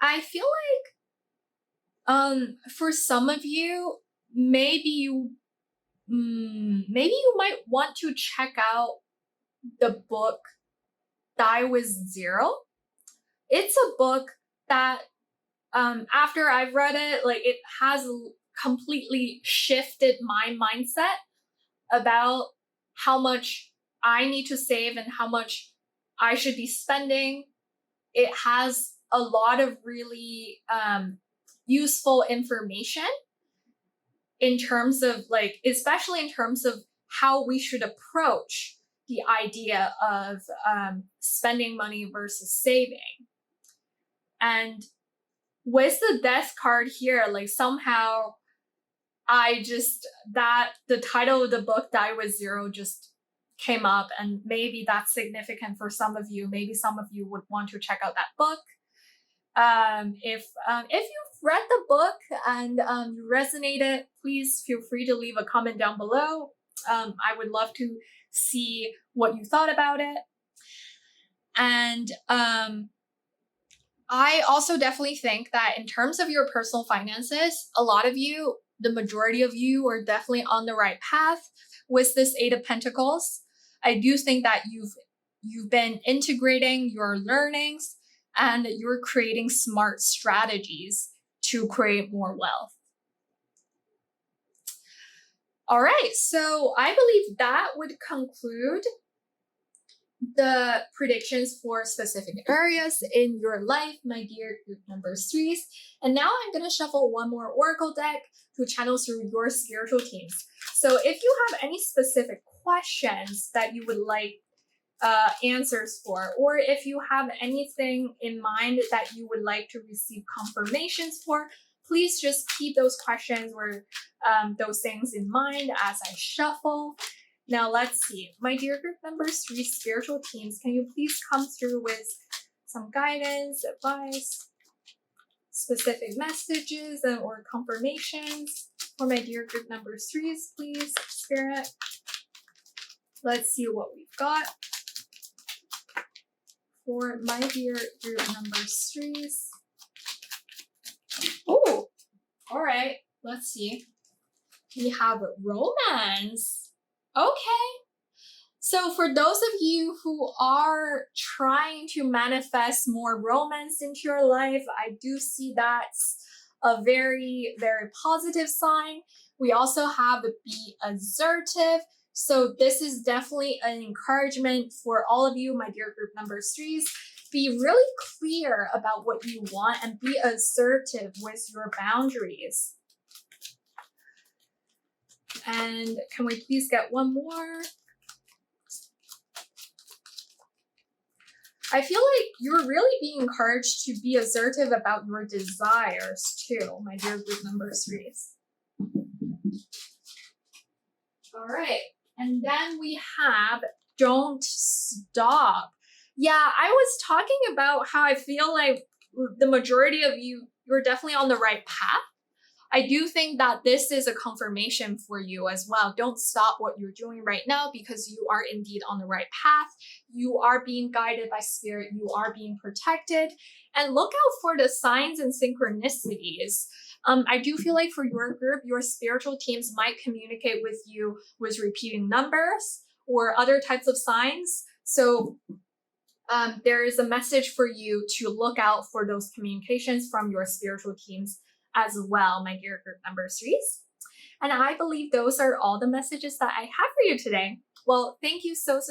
Speaker 1: I feel like for some of you, maybe you might want to check out the book Die with Zero. It's a book that after I've read it, like it has completely shifted my mindset about how much I need to save and how much I should be spending. It has a lot of really useful information in terms of like, especially in terms of how we should approach the idea of spending money versus saving. And with the death card here, like somehow the title of the book, Die with Zero, just came up, and maybe that's significant for some of you. Maybe some of you would want to check out that book. If you've read the book and you resonated, please feel free to leave a comment down below. I would love to see what you thought about it. And I also definitely think that in terms of your personal finances, a lot of you, the majority of you, are definitely on the right path with this Eight of Pentacles. I do think that you've been integrating your learnings and you're creating smart strategies to create more wealth. All right, so I believe that would conclude the predictions for specific areas in your life, my dear group number 3s. And now I'm going to shuffle one more Oracle deck to channel through your spiritual teams. So if you have any specific questions that you would like answers for, or if you have anything in mind that you would like to receive confirmations for, please just keep those questions or those things in mind as I shuffle. Now let's see, my dear group members, 3 spiritual teams, can you please come through with some guidance, advice, specific messages, and or confirmations for my dear group number 3s, please, Spirit. Let's see what we've got for my dear group number 3s. Oh, all right, let's see. We have romance. Okay. So for those of you who are trying to manifest more romance into your life, I do see that's a very, very positive sign. We also have be assertive. So this is definitely an encouragement for all of you, my dear group number threes. Be really clear about what you want and be assertive with your boundaries. And can we please get one more? I feel like you're really being encouraged to be assertive about your desires too, my dear group number threes. All right. And then we have don't stop. Yeah, I was talking about how I feel like the majority of you're definitely on the right path. I do think that this is a confirmation for you as well. Don't stop what you're doing right now because you are indeed on the right path. You are being guided by spirit. You are being protected. And look out for the signs and synchronicities. I do feel like for your group, your spiritual teams might communicate with you with repeating numbers or other types of signs. So there is a message for you to look out for those communications from your spiritual teams as well, my dear group number threes. And I believe those are all the messages that I have for you today. Well, thank you so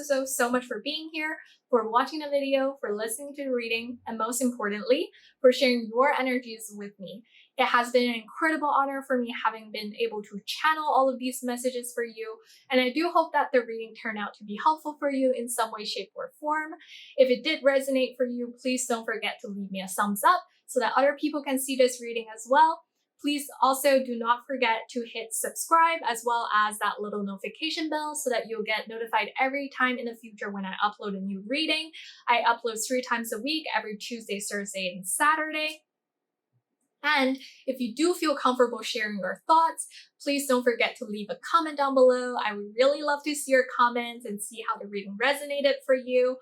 Speaker 1: much for being here, for watching the video, for listening to the reading, and most importantly, for sharing your energies with me. It has been an incredible honor for me having been able to channel all of these messages for you, and I do hope that the reading turned out to be helpful for you in some way, shape, or form. If it did resonate for you, please don't forget to leave me a thumbs up so that other people can see this reading as well. Please also do not forget to hit subscribe as well as that little notification bell so that you'll get notified every time in the future when I upload a new reading. I upload 3 times a week, every Tuesday, Thursday, and Saturday. And if you do feel comfortable sharing your thoughts, please don't forget to leave a comment down below. I would really love to see your comments and see how the reading resonated for you.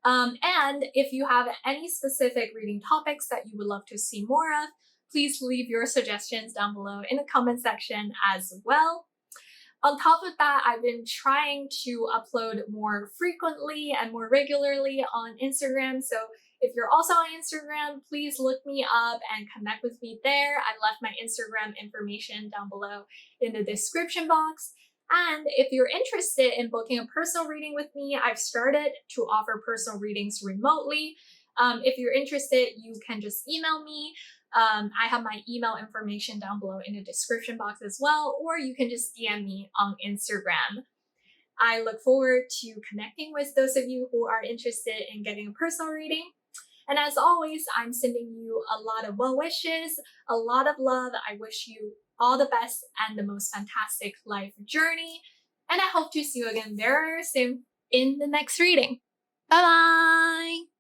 Speaker 1: And if you have any specific reading topics that you would love to see more of, please leave your suggestions down below in the comment section as well. On top of that, I've been trying to upload more frequently and more regularly on Instagram. So if you're also on Instagram, please look me up and connect with me there. I left my Instagram information down below in the description box. And if you're interested in booking a personal reading with me, I've started to offer personal readings remotely. If you're interested, you can just email me. I have my email information down below in the description box as well, or you can just DM me on Instagram. I look forward to connecting with those of you who are interested in getting a personal reading. And as always, I'm sending you a lot of well wishes, a lot of love. I wish you all the best and the most fantastic life journey. And I hope to see you again very soon in the next reading. Bye bye!